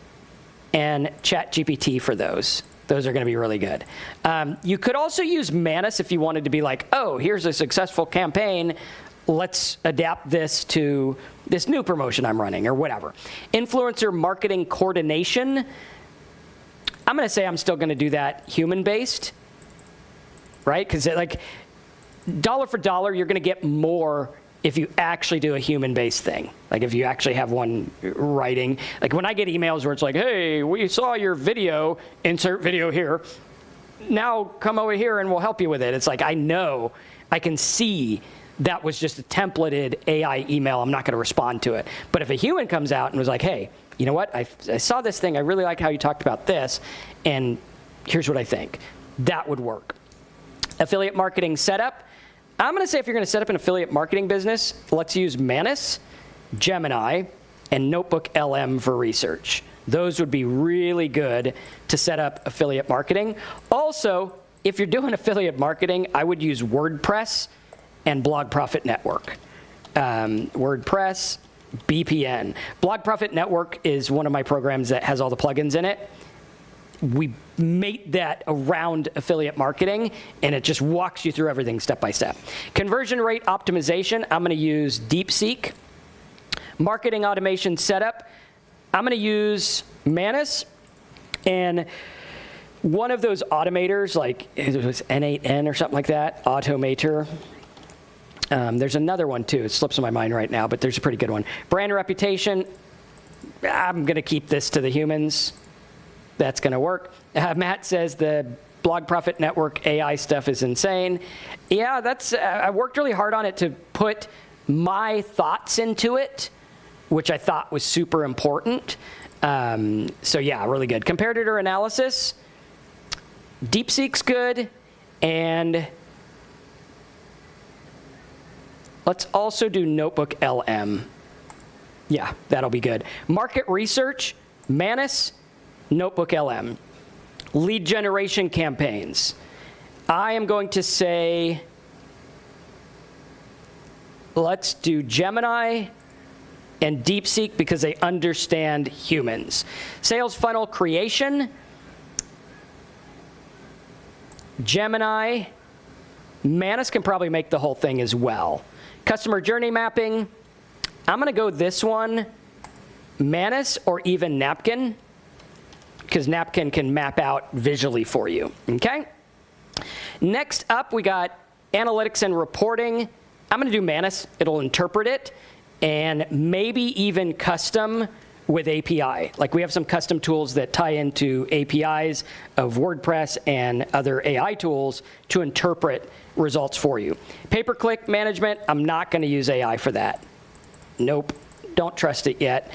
and ChatGPT for those. Those are going to be really good. You could also use Manus if you wanted to be like, oh, here's a successful campaign. Let's adapt this to this new promotion I'm running or whatever. Influencer marketing coordination. I'm going to say I'm still going to do that human-based, right? Because like dollar for dollar, you're going to get more if you actually do a human-based thing. Like if you actually have one writing. Like when I get emails where it's like, hey, we saw your video, insert video here. Now come over here and we'll help you with it. It's like, I know, I can see that was just a templated AI email. I'm not going to respond to it. But if a human comes out and was like, hey, you know what? I saw this thing. I really like how you talked about this. And here's what I think. That would work. Affiliate marketing setup. I'm going to say if you're going to set up an affiliate marketing business, let's use Manus, Gemini, and Notebook LM for research. Those would be really good to set up affiliate marketing. Also, if you're doing affiliate marketing, I would use WordPress and Blog Profit Network. WordPress, BPN. Blog Profit Network is one of my programs that has all the plugins in it. We mate that around affiliate marketing, and it just walks you through everything step by step. Conversion rate optimization, I'm going to use DeepSeek. Marketing automation setup, I'm going to use Manus. And one of those automators, like it was N8N or something like that, Automator. There's another one too. It slips in my mind right now, but there's a pretty good one. Brand reputation, I'm going to keep this to the humans. That's going to work. Matt says the Blog Profit Network AI stuff is insane. Yeah, that's. I worked really hard on it to put my thoughts into it, which I thought was super important. So yeah, really good. Comparator analysis, DeepSeek's good, and let's also do Notebook LM. Yeah, that'll be good. Market research, Manus, Notebook LM. Lead generation campaigns. I am going to say Let's do Gemini and DeepSeek because they understand humans. Sales funnel creation, Gemini. Manus can probably make the whole thing as well. Customer journey mapping, I'm going to go this one, Manus or even Napkin, because Napkin can map out visually for you, okay? Next up, we got analytics and reporting. I'm going to do Manus. It'll interpret it, and maybe even custom with API. Like we have some custom tools that tie into APIs of WordPress and other AI tools to interpret results for you. Pay-per-click management, I'm not going to use AI for that. Nope, don't trust it yet.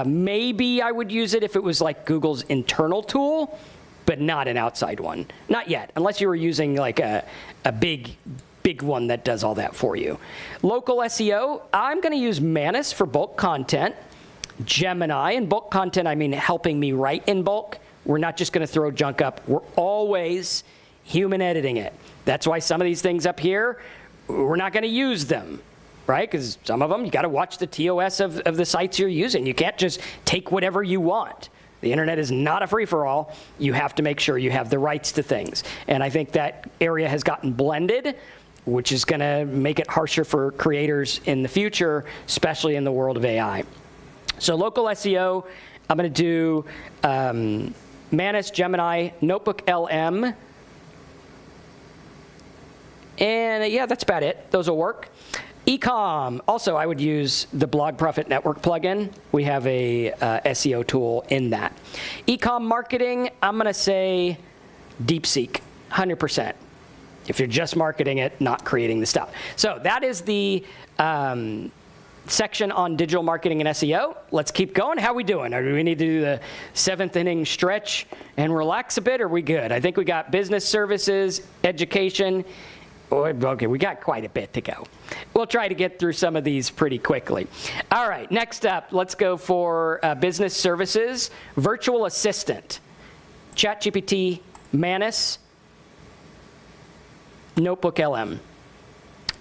Maybe I would use it if it was like Google's internal tool, but not an outside one. Not yet, unless you were using like a big one that does all that for you. Local SEO, I'm going to use Manus for bulk content. Gemini, and bulk content, I mean helping me write in bulk. We're not just going to throw junk up. We're always human editing it. That's why some of these things up here, we're not going to use them, right? Because some of them, you got to watch the TOS of the sites you're using. You can't just take whatever you want. The internet is not a free-for-all. You have to make sure you have the rights to things. And I think that area has gotten blended, which is going to make it harsher for creators in the future, especially in the world of AI. So local SEO, I'm going to do Manus, Gemini, Notebook LM, and yeah, that's about it. Those will work. Ecom, also I would use the Blog Profit Network plugin. We have a SEO tool in that. Ecom marketing, I'm going to say DeepSeek, 100%. If you're just marketing it, not creating the stuff. So that is the section on digital marketing and SEO. Let's keep going. How are we doing? Do we need to do the 7th inning stretch and relax a bit? Or are we good? I think we got business services, education. Okay, we got quite a bit to go. We'll try to get through some of these pretty quickly. All right, next up, let's go for business services. Virtual assistant, ChatGPT, Manus, Notebook LM,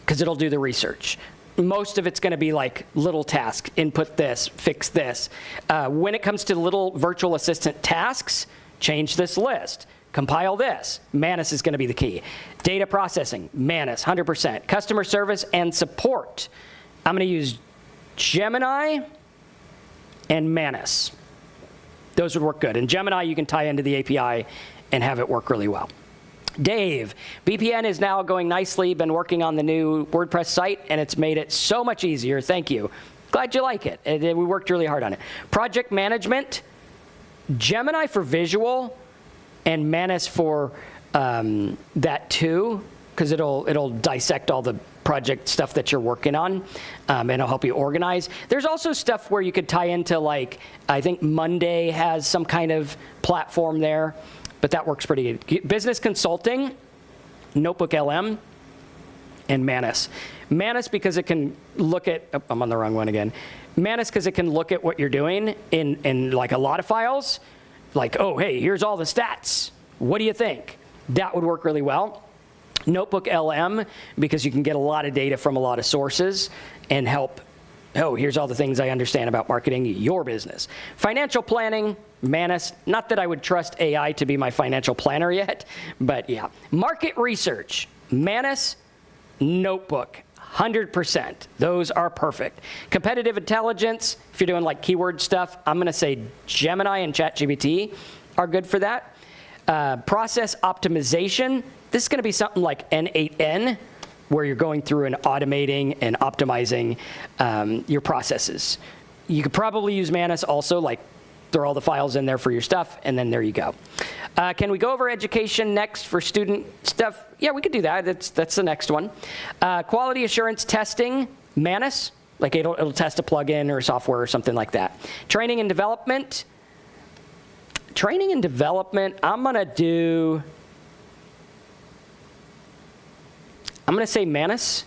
because it'll do the research. Most of it's going to be like little tasks, input this, fix this. When it comes to little virtual assistant tasks, change this list, compile this. Manus is going to be the key. Data processing, Manus, 100%. Customer service and support, I'm going to use Gemini and Manus. Those would work good. And Gemini, you can tie into the API and have it work really well. Dave, BPN is now going nicely. Been working on the new WordPress site, and it's made it so much easier. Thank you. Glad you like it. We worked really hard on it. Project management, Gemini for visual, and Manus for that too, because it'll dissect all the project stuff that you're working on, and it'll help you organize. There's also stuff where you could tie into, like, I think Monday has some kind of platform there. But that works pretty good. Business consulting, Notebook LM, and Manus. Manus because it can look at, oh, I'm on the wrong one again. Manus because it can look at what you're doing in like a lot of files. Like, oh, hey, here's all the stats. What do you think? That would work really well. Notebook LM because you can get a lot of data from a lot of sources and help, oh, here's all the things I understand about marketing your business. Financial planning, Manus. Not that I would trust AI to be my financial planner yet, but yeah. Market research, Manus, Notebook, 100%. Those are perfect. Competitive intelligence, if you're doing like keyword stuff, I'm going to say Gemini and ChatGPT are good for that. Process optimization, this is going to be something like N8N, where you're going through and automating and optimizing your processes. You could probably use Manus also, like throw all the files in there for your stuff, and then there you go. Can we go over education next for student stuff? Yeah, we could do that. That's the next one. Quality assurance testing, Manus, like it'll test a plugin or software or something like that. Training and development. I'm going to say Manus.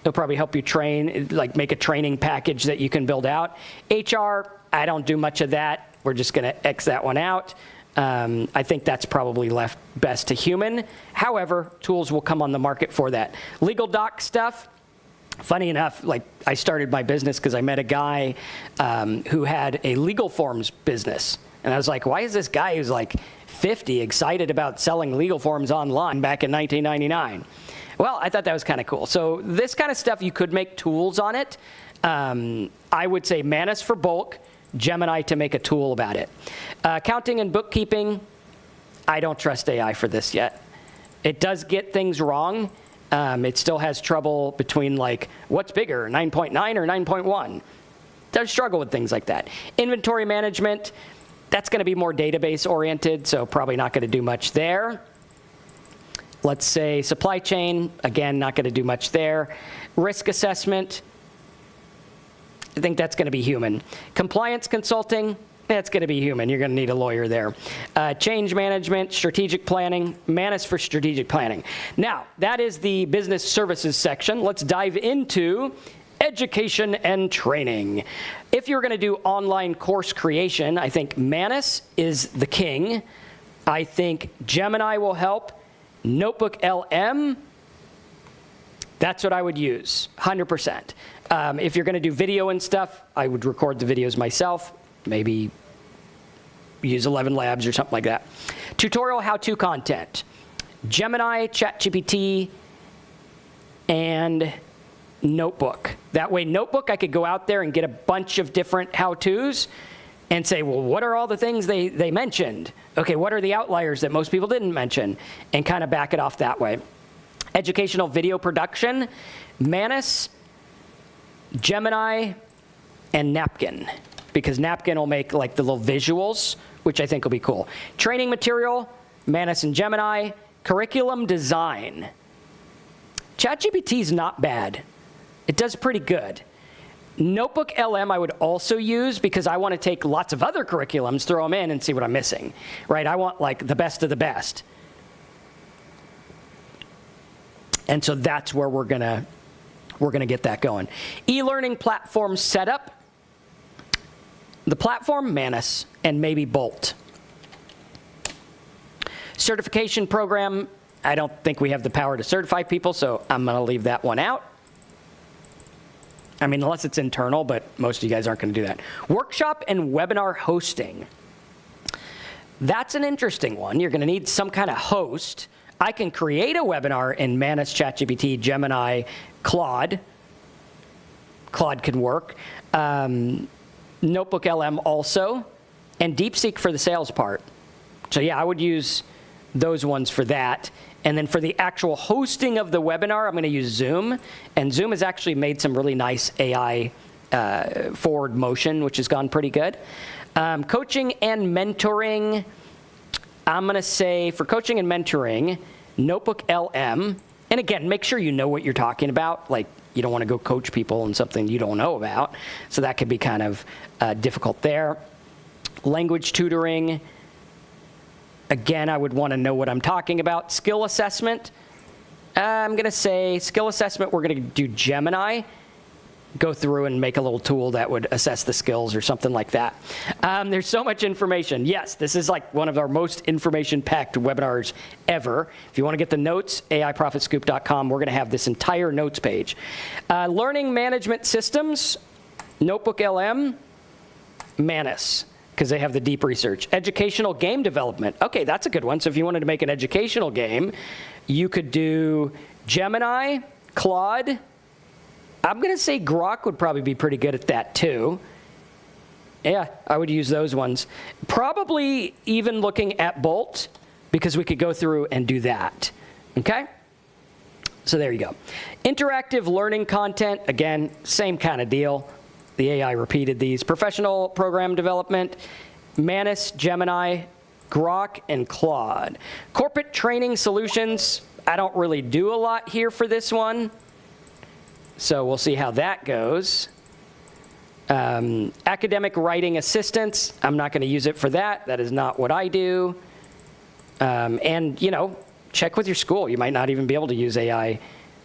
It'll probably help you train, like make a training package that you can build out. HR, I don't do much of that. We're just going to X that one out. I think that's probably left best to human. However, tools will come on the market for that. Legal doc stuff, Funny enough, like I started my business because I met a guy who had a legal forms business. And I was like, why is this guy who's like 50 excited about selling legal forms online back in 1999? Well, I thought that was kind of cool. So this kind of stuff, you could make tools on it. I would say Manus for bulk, Gemini to make a tool about it. Accounting and bookkeeping, I don't trust AI for this yet. It does get things wrong. It still has trouble between like, what's bigger, 9.9 or 9.1? Does struggle with things like that. Inventory management, that's going to be more database oriented, so probably not going to do much there. Let's say supply chain, again, not going to do much there. Risk assessment, I think that's going to be human. Compliance consulting, that's going to be human. You're going to need a lawyer there. Change management, strategic planning, Manus for strategic planning. Now, that is the business services section. Let's dive into education and training. If you're going to do online course creation, I think Manus is the king. I think Gemini will help. Notebook LM, that's what I would use, 100%. If you're going to do video and stuff, I would record the videos myself, maybe use 11 Labs or something like that. Tutorial how-to content, Gemini, ChatGPT, and Notebook. That way, Notebook, I could go out there and get a bunch of different how-tos and say, well, what are all the things they mentioned? Okay, what are the outliers that most people didn't mention? And kind of back it off that way. Educational video production, Manus, Gemini, and Napkin. Because Napkin will make like the little visuals, which I think will be cool. Training material, Manus and Gemini. Curriculum design. ChatGPT is not bad. It does pretty good. Notebook LM I would also use because I want to take lots of other curriculums, throw them in, and see what I'm missing, right? I want like the best of the best. And so that's where we're gonna get that going. E-learning platform setup. The platform, Manus, and maybe Bolt. Certification program, I don't think we have the power to certify people, so I'm gonna leave that one out. I mean, unless it's internal, but most of you guys aren't going to do that. Workshop and webinar hosting. That's an interesting one. You're going to need some kind of host. I can create a webinar in Manus, ChatGPT, Gemini, Claude. Claude can work. Notebook LM also, and DeepSeek for the sales part. So yeah, I would use those ones for that. And then for the actual hosting of the webinar, I'm going to use Zoom. And Zoom has actually made some really nice AI forward motion, which has gone pretty good. Coaching and mentoring, I'm going to say for coaching and mentoring, Notebook LM. And again, make sure you know what you're talking about. Like, you don't want to go coach people on something you don't know about. So that could be kind of difficult there. Language tutoring. Again, I would want to know what I'm talking about. Skill assessment, I'm going to say skill assessment, we're going to do Gemini. Go through and make a little tool that would assess the skills or something like that. There's so much information. Yes, this is like one of our most information-packed webinars ever. If you want to get the notes, AIProfitScoop.com, we're going to have this entire notes page. Learning management systems, Notebook LM, Manus, because they have the deep research. Educational game development. Okay, that's a good one. So if you wanted to make an educational game, you could do Gemini, Claude. I'm going to say Grok would probably be pretty good at that too. Yeah, I would use those ones. Probably even looking at Bolt, because we could go through and do that. Okay? So there you go. Interactive learning content. Again, same kind of deal. The AI repeated these. Professional program development, Manus, Gemini, Grok, and Claude. Corporate training solutions, I don't really do a lot here for this one. So we'll see how that goes. Academic writing assistance, I'm not going to use it for that. That is not what I do. And, you know, check with your school. You might not even be able to use AI,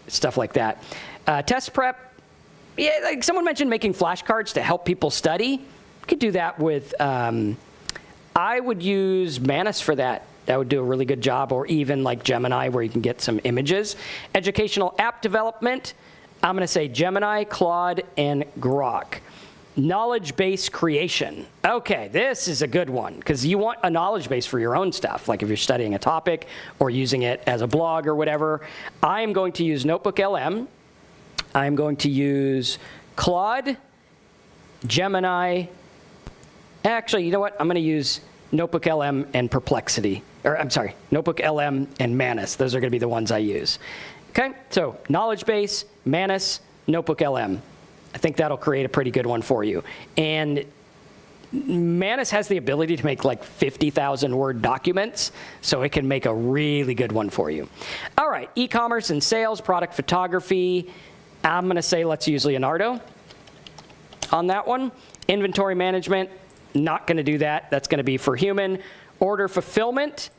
stuff like that. Test prep. Yeah, like someone mentioned making flashcards to help people study. You could do that with, I would use Manus for that. That would do a really good job, or even like Gemini where you can get some images. Educational app development. I'm going to say Gemini, Claude, and Grok. Knowledge base creation. Okay, this is a good one because you want a knowledge base for your own stuff, like if you're studying a topic or using it as a blog or whatever. I'm going to use Notebook LM. I'm going to use Claude, Gemini. Actually, you know what? I'm going to use Notebook LM and Perplexity. Or I'm sorry, Notebook LM and Manus. Those are going to be the ones I use. Okay, so knowledge base, Manus, Notebook LM. I think that'll create a pretty good one for you. And Manus has the ability to make like 50,000 word documents, so it can make a really good one for you. All right, e-commerce and sales, product photography. I'm going to say let's use Leonardo on that one. Inventory management, not going to do that. That's going to be for human. Order fulfillment.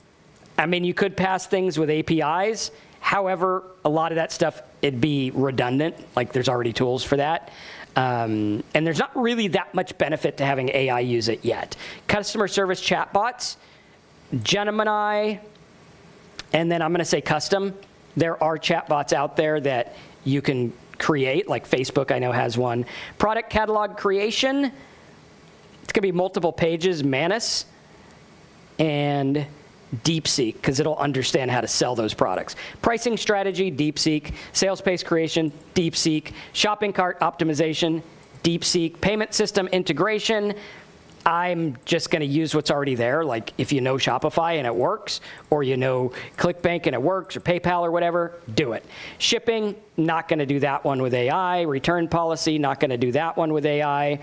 I mean, you could pass things with APIs. However, a lot of that stuff, it'd be redundant. Like there's already tools for that. And there's not really that much benefit to having AI use it yet. Customer service chatbots, Gemini, and then I'm going to say custom. There are chatbots out there that you can create, like Facebook I know has one. Product catalog creation, it's going to be multiple pages, Manus, and DeepSeek, because it'll understand how to sell those products. Pricing strategy, DeepSeek. Sales page creation, DeepSeek. Shopping cart optimization, DeepSeek. Payment system integration, I'm just going to use what's already there. Like if you know Shopify and it works, or you know ClickBank and it works, or PayPal or whatever, do it. Shipping, not going to do that one with AI. Return policy, not going to do that one with AI.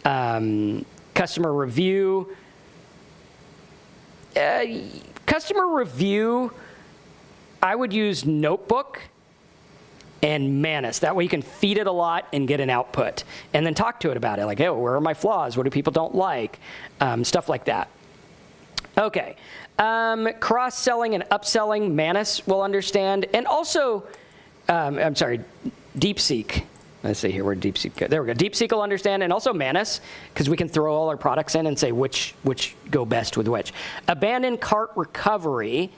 Customer review. Customer review, I would use Notebook and Manus. That way you can feed it a lot and get an output. And then talk to it about it. Like, hey, where are my flaws? What do people don't like? Stuff like that. Okay. Cross-selling and upselling, Manus will understand. And also, I'm sorry, DeepSeek. Let's see here, where DeepSeek go? There we go. DeepSeek will understand, and also Manus, because we can throw all our products in and say which go best with which. Abandoned cart recovery,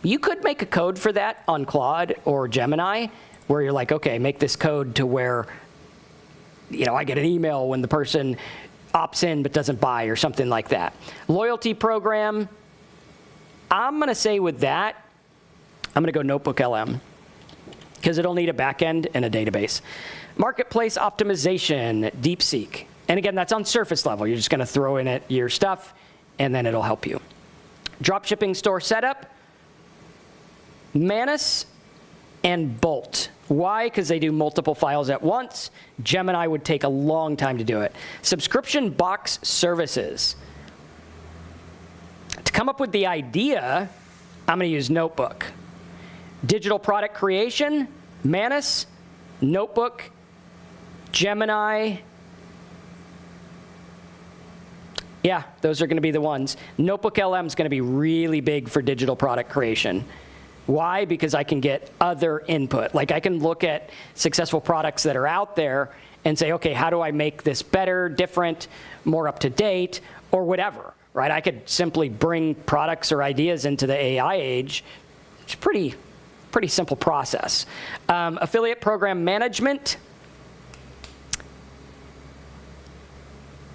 you could make a code for that on Claude or Gemini, where you're like, okay, make this code to where, you know, I get an email when the person opts in but doesn't buy or something like that. Loyalty program, I'm going to say with that, I'm going to go Notebook LM, because it'll need a backend and a database. Marketplace optimization, DeepSeek. And again, that's on surface level. You're just going to throw in it your stuff, and then it'll help you. Dropshipping store setup, Manus and Bolt. Why? Because they do multiple files at once. Gemini would take a long time to do it. Subscription box services. To come up with the idea, I'm going to use Notebook. Digital product creation, Manus, Notebook, Gemini. Yeah, those are going to be the ones. Notebook LM is going to be really big for digital product creation. Why? Because I can get other input. Like I can look at successful products that are out there and say, okay, how do I make this better, different, more up to date, or whatever, right? I could simply bring products or ideas into the AI age. It's pretty simple process. Affiliate program management.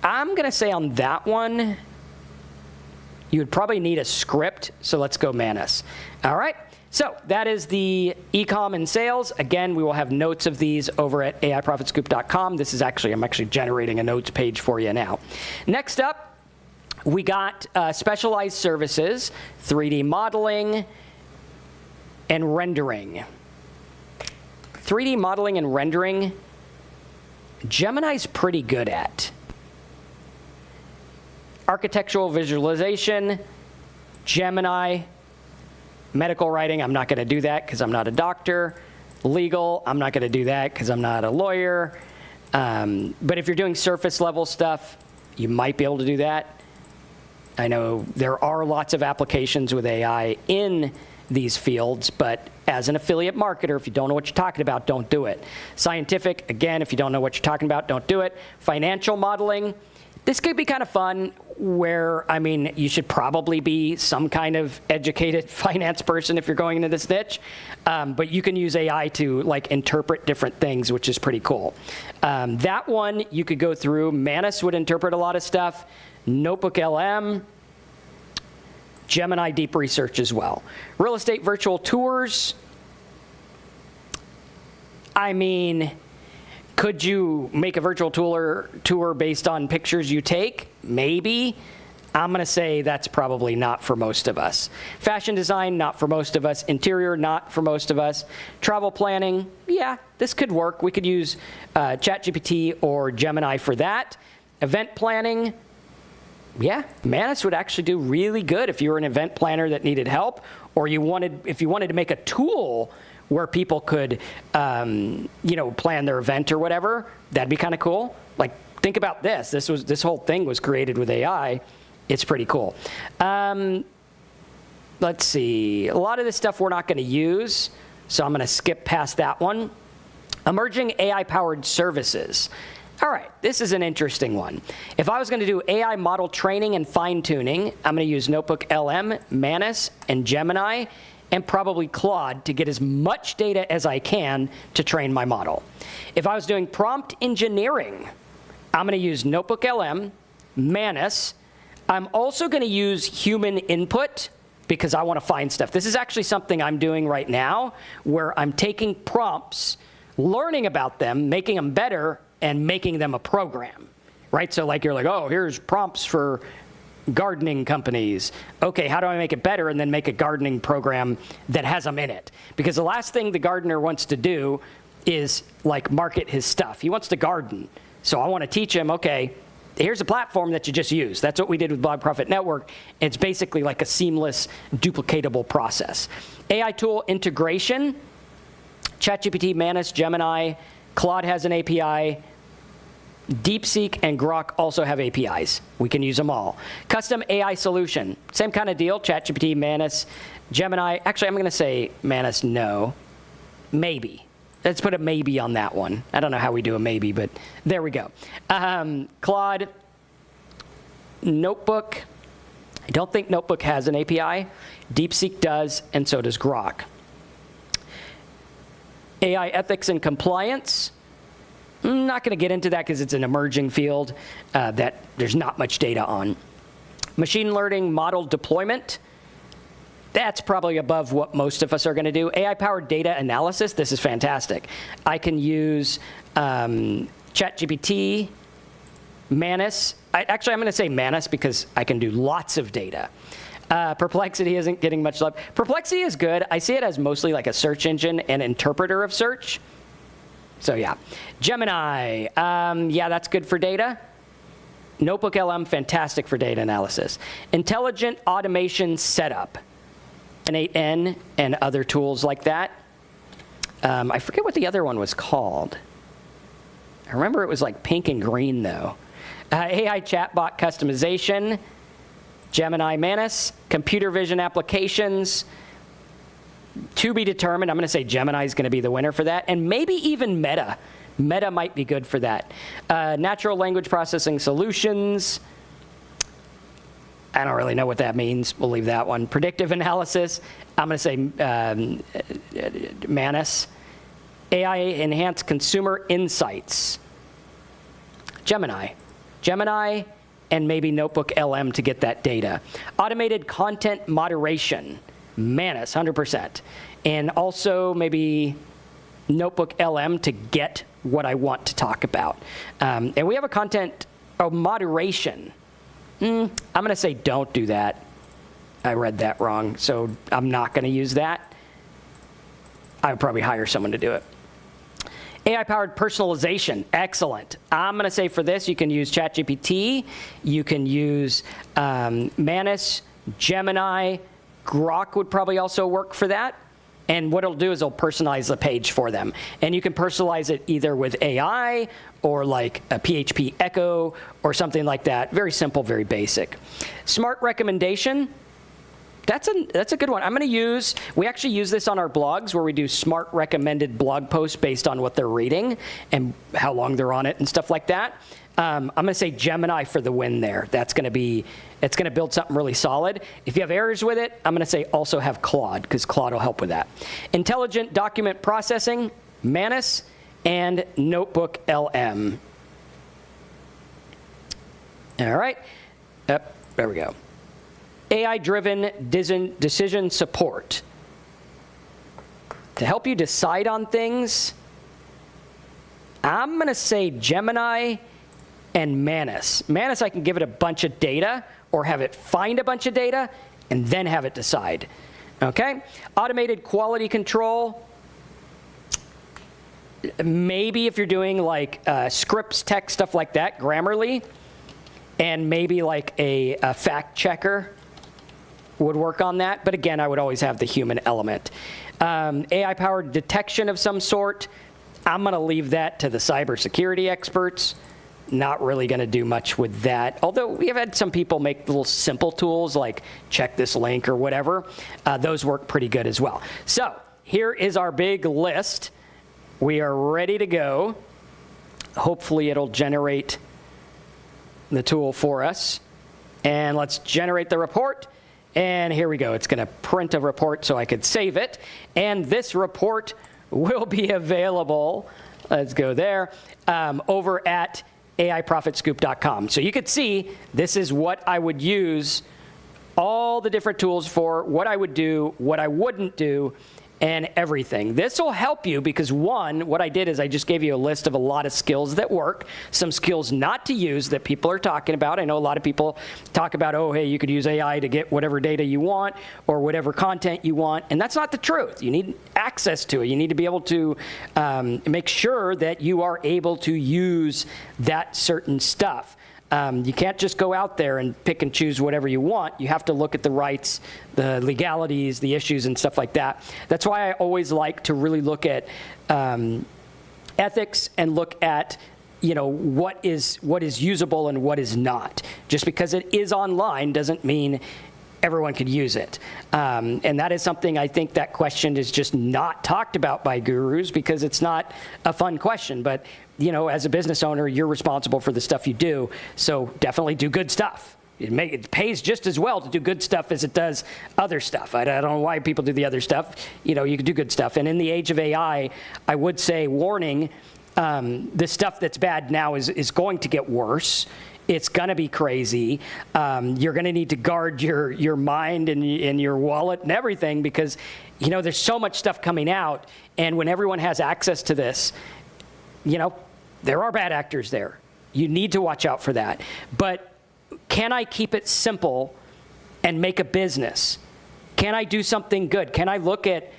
I'm going to say on that one, you would probably need a script, so let's go Manus. All right, so that is the e-com and sales. Again, we will have notes of these over at AIProfitScoop.com. This is I'm actually generating a notes page for you now. Next up, we got specialized services, 3D modeling, and rendering. 3D modeling and rendering, Gemini's pretty good at. Architectural visualization, Gemini. Medical writing, I'm not going to do that because I'm not a doctor. Legal, I'm not going to do that because I'm not a lawyer. But if you're doing surface level stuff, you might be able to do that. I know there are lots of applications with AI in these fields, but as an affiliate marketer, if you don't know what you're talking about, don't do it. Scientific, again, if you don't know what you're talking about, don't do it. Financial modeling, this could be kind of fun. where, I mean, you should probably be some kind of educated finance person if you're going into this niche, but you can use AI to like interpret different things, which is pretty cool. That one you could go through. Manus would interpret a lot of stuff. Notebook LM, Gemini deep research as well. Real estate virtual tours. I mean, could you make a virtual tour based on pictures you take? Maybe. I'm going to say that's probably not for most of us. Fashion design, not for most of us. Interior, not for most of us. Travel planning, yeah, this could work. We could use ChatGPT or Gemini for that. Event planning, yeah, Manus would actually do really good if you were an event planner that needed help, or if you wanted to make a tool where people could, plan their event or whatever. That'd be kind of cool. Like, think about this. This whole thing was created with AI. It's pretty cool. Let's see. A lot of this stuff we're not going to use, so I'm going to skip past that one. Emerging AI-powered services. All right, this is an interesting one. If I was going to do AI model training and fine-tuning, I'm going to use Notebook LM, Manus, and Gemini, and probably Claude to get as much data as I can to train my model. If I was doing prompt engineering, I'm going to use Notebook LM, Manus. I'm also going to use human input because I want to find stuff. This is actually something I'm doing right now where I'm taking prompts, learning about them, making them better, and making them a program, right? So like you're like, oh, here's prompts for gardening companies. Okay, how do I make it better and then make a gardening program that has them in it? Because the last thing the gardener wants to do is like market his stuff. He wants to garden. So I want to teach him, okay, here's a platform that you just use. That's what we did with Blog Profit Network. It's basically like a seamless, duplicatable process. AI tool integration, ChatGPT, Manus, Gemini, Claude has an API. DeepSeek and Grok also have APIs. We can use them all. Custom AI solution, same kind of deal. ChatGPT, Manus, Gemini. Actually, I'm going to say Manus, no. Maybe. Let's put a maybe on that one. I don't know how we do a maybe, but there we go. Claude, Notebook. I don't think Notebook has an API. DeepSeek does, and so does Grok. AI ethics and compliance. I'm not going to get into that because it's an emerging field that there's not much data on. Machine learning model deployment. That's probably above what most of us are going to do. AI-powered data analysis. This is fantastic. I can use ChatGPT, Manus. Actually, I'm going to say Manus because I can do lots of data. Perplexity isn't getting much love. Perplexity is good. I see it as mostly like a search engine and interpreter of search. So yeah. Gemini, yeah, that's good for data. Notebook LM, fantastic for data analysis. Intelligent automation setup, N8N and other tools like that. I forget what the other one was called. I remember it was like pink and green though. AI chatbot customization, Gemini, Manus, computer vision applications, to be determined. I'm going to say Gemini is going to be the winner for that, and maybe even Meta. Meta might be good for that. Natural language processing solutions. I don't really know what that means. We'll leave that one. Predictive analysis. I'm going to say Manus. AI enhanced consumer insights. Gemini. Gemini and maybe Notebook LM to get that data. Automated content moderation. Manus, 100%. And also maybe Notebook LM to get what I want to talk about. And we have a content moderation. I'm going to say don't do that. I read that wrong, so I'm not going to use that. I would probably hire someone to do it. AI-powered personalization, excellent. I'm going to say for this, you can use ChatGPT, you can use Manus, Gemini, Grok would probably also work for that. And what it'll do is it'll personalize the page for them. And you can personalize it either with AI or like a PHP Echo or something like that. Very simple, very basic. Smart recommendation. That's a good one. I'm going to use, we actually use this on our blogs where we do smart recommended blog posts based on what they're reading and how long they're on it and stuff like that. I'm going to say Gemini for the win there. It's going to build something really solid. If you have errors with it, I'm going to say also have Claude, because Claude will help with that. Intelligent document processing, Manus, and Notebook LM. All right. Yep, there we go. AI-driven decision support. To help you decide on things, I'm going to say Gemini and Manus. Manus, I can give it a bunch of data or have it find a bunch of data and then have it decide. Okay? Automated quality control. Maybe if you're doing like scripts, text, stuff like that, Grammarly, and maybe like a fact checker would work on that. But again, I would always have the human element. AI-powered detection of some sort. I'm going to leave that to the cybersecurity experts. Not really going to do much with that. Although we have had some people make little simple tools like check this link or whatever. Those work pretty good as well. So here is our big list. We are ready to go. Hopefully it'll generate the tool for us. And let's generate the report. And here we go. It's going to print a report so I could save it. And this report will be available, let's go there, over at AIProfitScoop.com. So you could see this is what I would use, all the different tools for, what I would do, what I wouldn't do, and everything. This will help you because, one, what I did is I just gave you a list of a lot of skills that work, some skills not to use that people are talking about. I know a lot of people talk about, oh, hey, you could use AI to get whatever data you want or whatever content you want, and that's not the truth. You need access to it. You need to be able to make sure that you are able to use that certain stuff. You can't just go out there and pick and choose whatever you want. You have to look at the rights, the legalities, the issues, and stuff like that. That's why I always like to really look at ethics and look at what is usable and what is not. Just because it is online doesn't mean everyone could use it. And that is something I think that question is just not talked about by gurus because it's not a fun question. But as a business owner, you're responsible for the stuff you do. So definitely do good stuff. It pays just as well to do good stuff as it does other stuff. I don't know why people do the other stuff. You can do good stuff. And in the age of AI, I would say, warning, the stuff that's bad now is going to get worse. It's going to be crazy. You're going to need to guard your mind and your wallet and everything because, there's so much stuff coming out. And when everyone has access to this, there are bad actors there. You need to watch out for that. But can I keep it simple and make a business? Can I do something good? Can I look at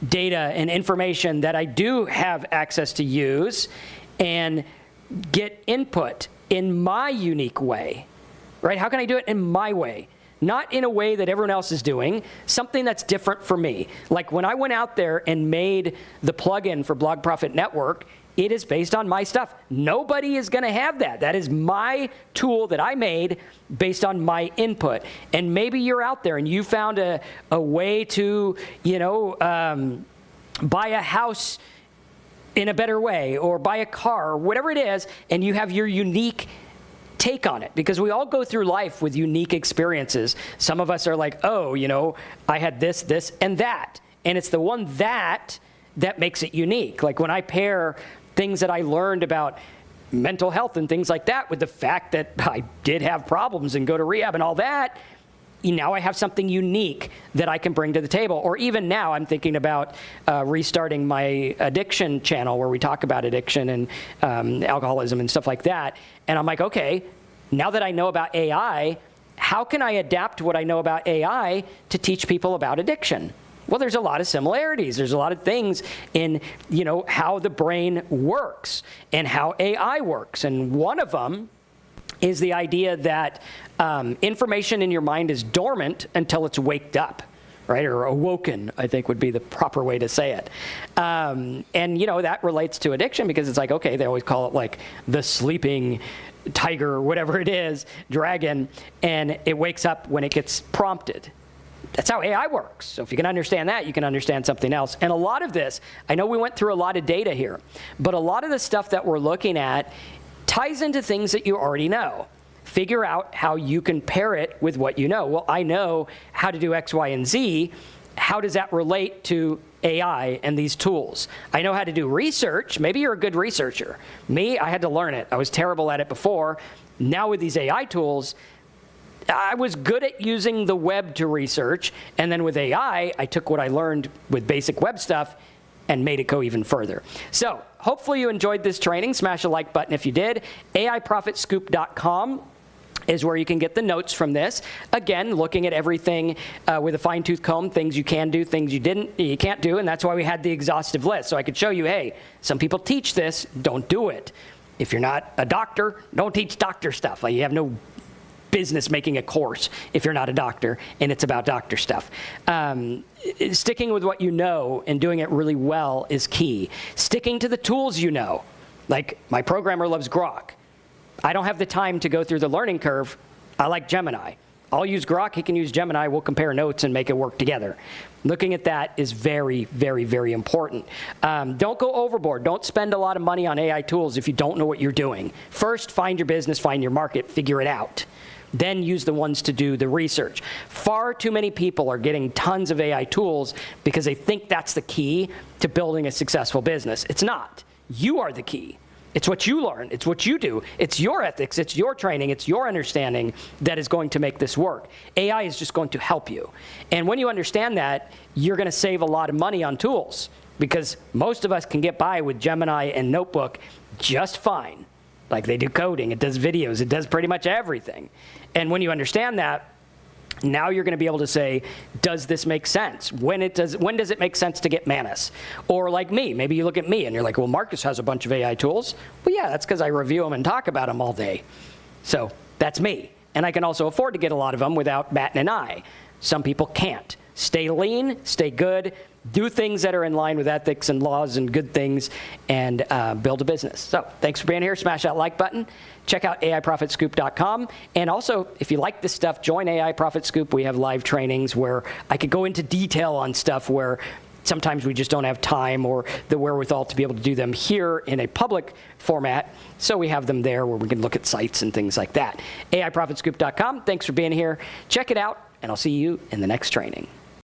data and information that I do have access to use and get input in my unique way, right? How can I do it in my way? Not in a way that everyone else is doing, something that's different for me. Like when I went out there and made the plugin for Blog Profit Network, it is based on my stuff. Nobody is going to have that. That is my tool that I made based on my input. And maybe you're out there and you found a way to, buy a house in a better way or buy a car or whatever it is, and you have your unique take on it. Because we all go through life with unique experiences. Some of us are like, oh, I had this, this, and that. And it's the one that makes it unique. Like when I pair things that I learned about mental health and things like that with the fact that I did have problems and go to rehab and all that, now I have something unique that I can bring to the table. Or even now I'm thinking about restarting my addiction channel where we talk about addiction and alcoholism and stuff like that. And I'm like, okay, now that I know about AI, how can I adapt what I know about AI to teach people about addiction? Well, there's a lot of similarities. There's a lot of things in, how the brain works and how AI works. And one of them is the idea that information in your mind is dormant until it's waked up, right? Or awoken, I think would be the proper way to say it. And, that relates to addiction because it's like, okay, they always call it like the sleeping tiger or whatever it is, dragon, and it wakes up when it gets prompted. That's how AI works. So if you can understand that, you can understand something else. And a lot of this, I know we went through a lot of data here, but a lot of the stuff that we're looking at ties into things that you already know. Figure out how you can pair it with what you know. Well, I know how to do X, Y, and Z. How does that relate to AI and these tools? I know how to do research. Maybe you're a good researcher. Me, I had to learn it. I was terrible at it before. Now with these AI tools, I was good at using the web to research, and then with AI, I took what I learned with basic web stuff and made it go even further. So hopefully you enjoyed this training. Smash a like button if you did. AIProfitScoop.com is where you can get the notes from this. Again, looking at everything with a fine-tooth comb, things you can do, things you can't do, and that's why we had the exhaustive list. So I could show you, hey, some people teach this, don't do it. If you're not a doctor, don't teach doctor stuff. Like, you have no business making a course if you're not a doctor and it's about doctor stuff. Sticking with what you know and doing it really well is key. Sticking to the tools you know. Like, my programmer loves Grok. I don't have the time to go through the learning curve. I like Gemini. I'll use Grok, he can use Gemini, we'll compare notes and make it work together. Looking at that is very, very, very important. Don't go overboard. Don't spend a lot of money on AI tools if you don't know what you're doing. First, find your business, find your market, figure it out. Then use the ones to do the research. Far too many people are getting tons of AI tools because they think that's the key to building a successful business. It's not. You are the key. It's what you learn. It's what you do. It's your ethics. It's your training. It's your understanding that is going to make this work. AI is just going to help you. And when you understand that, you're going to save a lot of money on tools, because most of us can get by with Gemini and Notebook just fine. Like, they do coding, it does videos, it does pretty much everything. And when you understand that, now you're going to be able to say, does this make sense? When does it make sense to get Manus? Or like me, maybe you look at me and you're like, well, Marcus has a bunch of AI tools. Well, yeah, that's because I review them and talk about them all day. So that's me. And I can also afford to get a lot of them without batting an eye. Some people can't. Stay lean, stay good, do things that are in line with ethics and laws and good things, and build a business. So thanks for being here. Smash that like button. Check out AIProfitScoop.com. And also, if you like this stuff, join AI Profit Scoop. We have live trainings where I could go into detail on stuff where sometimes we just don't have time or the wherewithal to be able to do them here in a public format. So we have them there where we can look at sites and things like that. AIProfitScoop.com. Thanks for being here. Check it out, and I'll see you in the next training.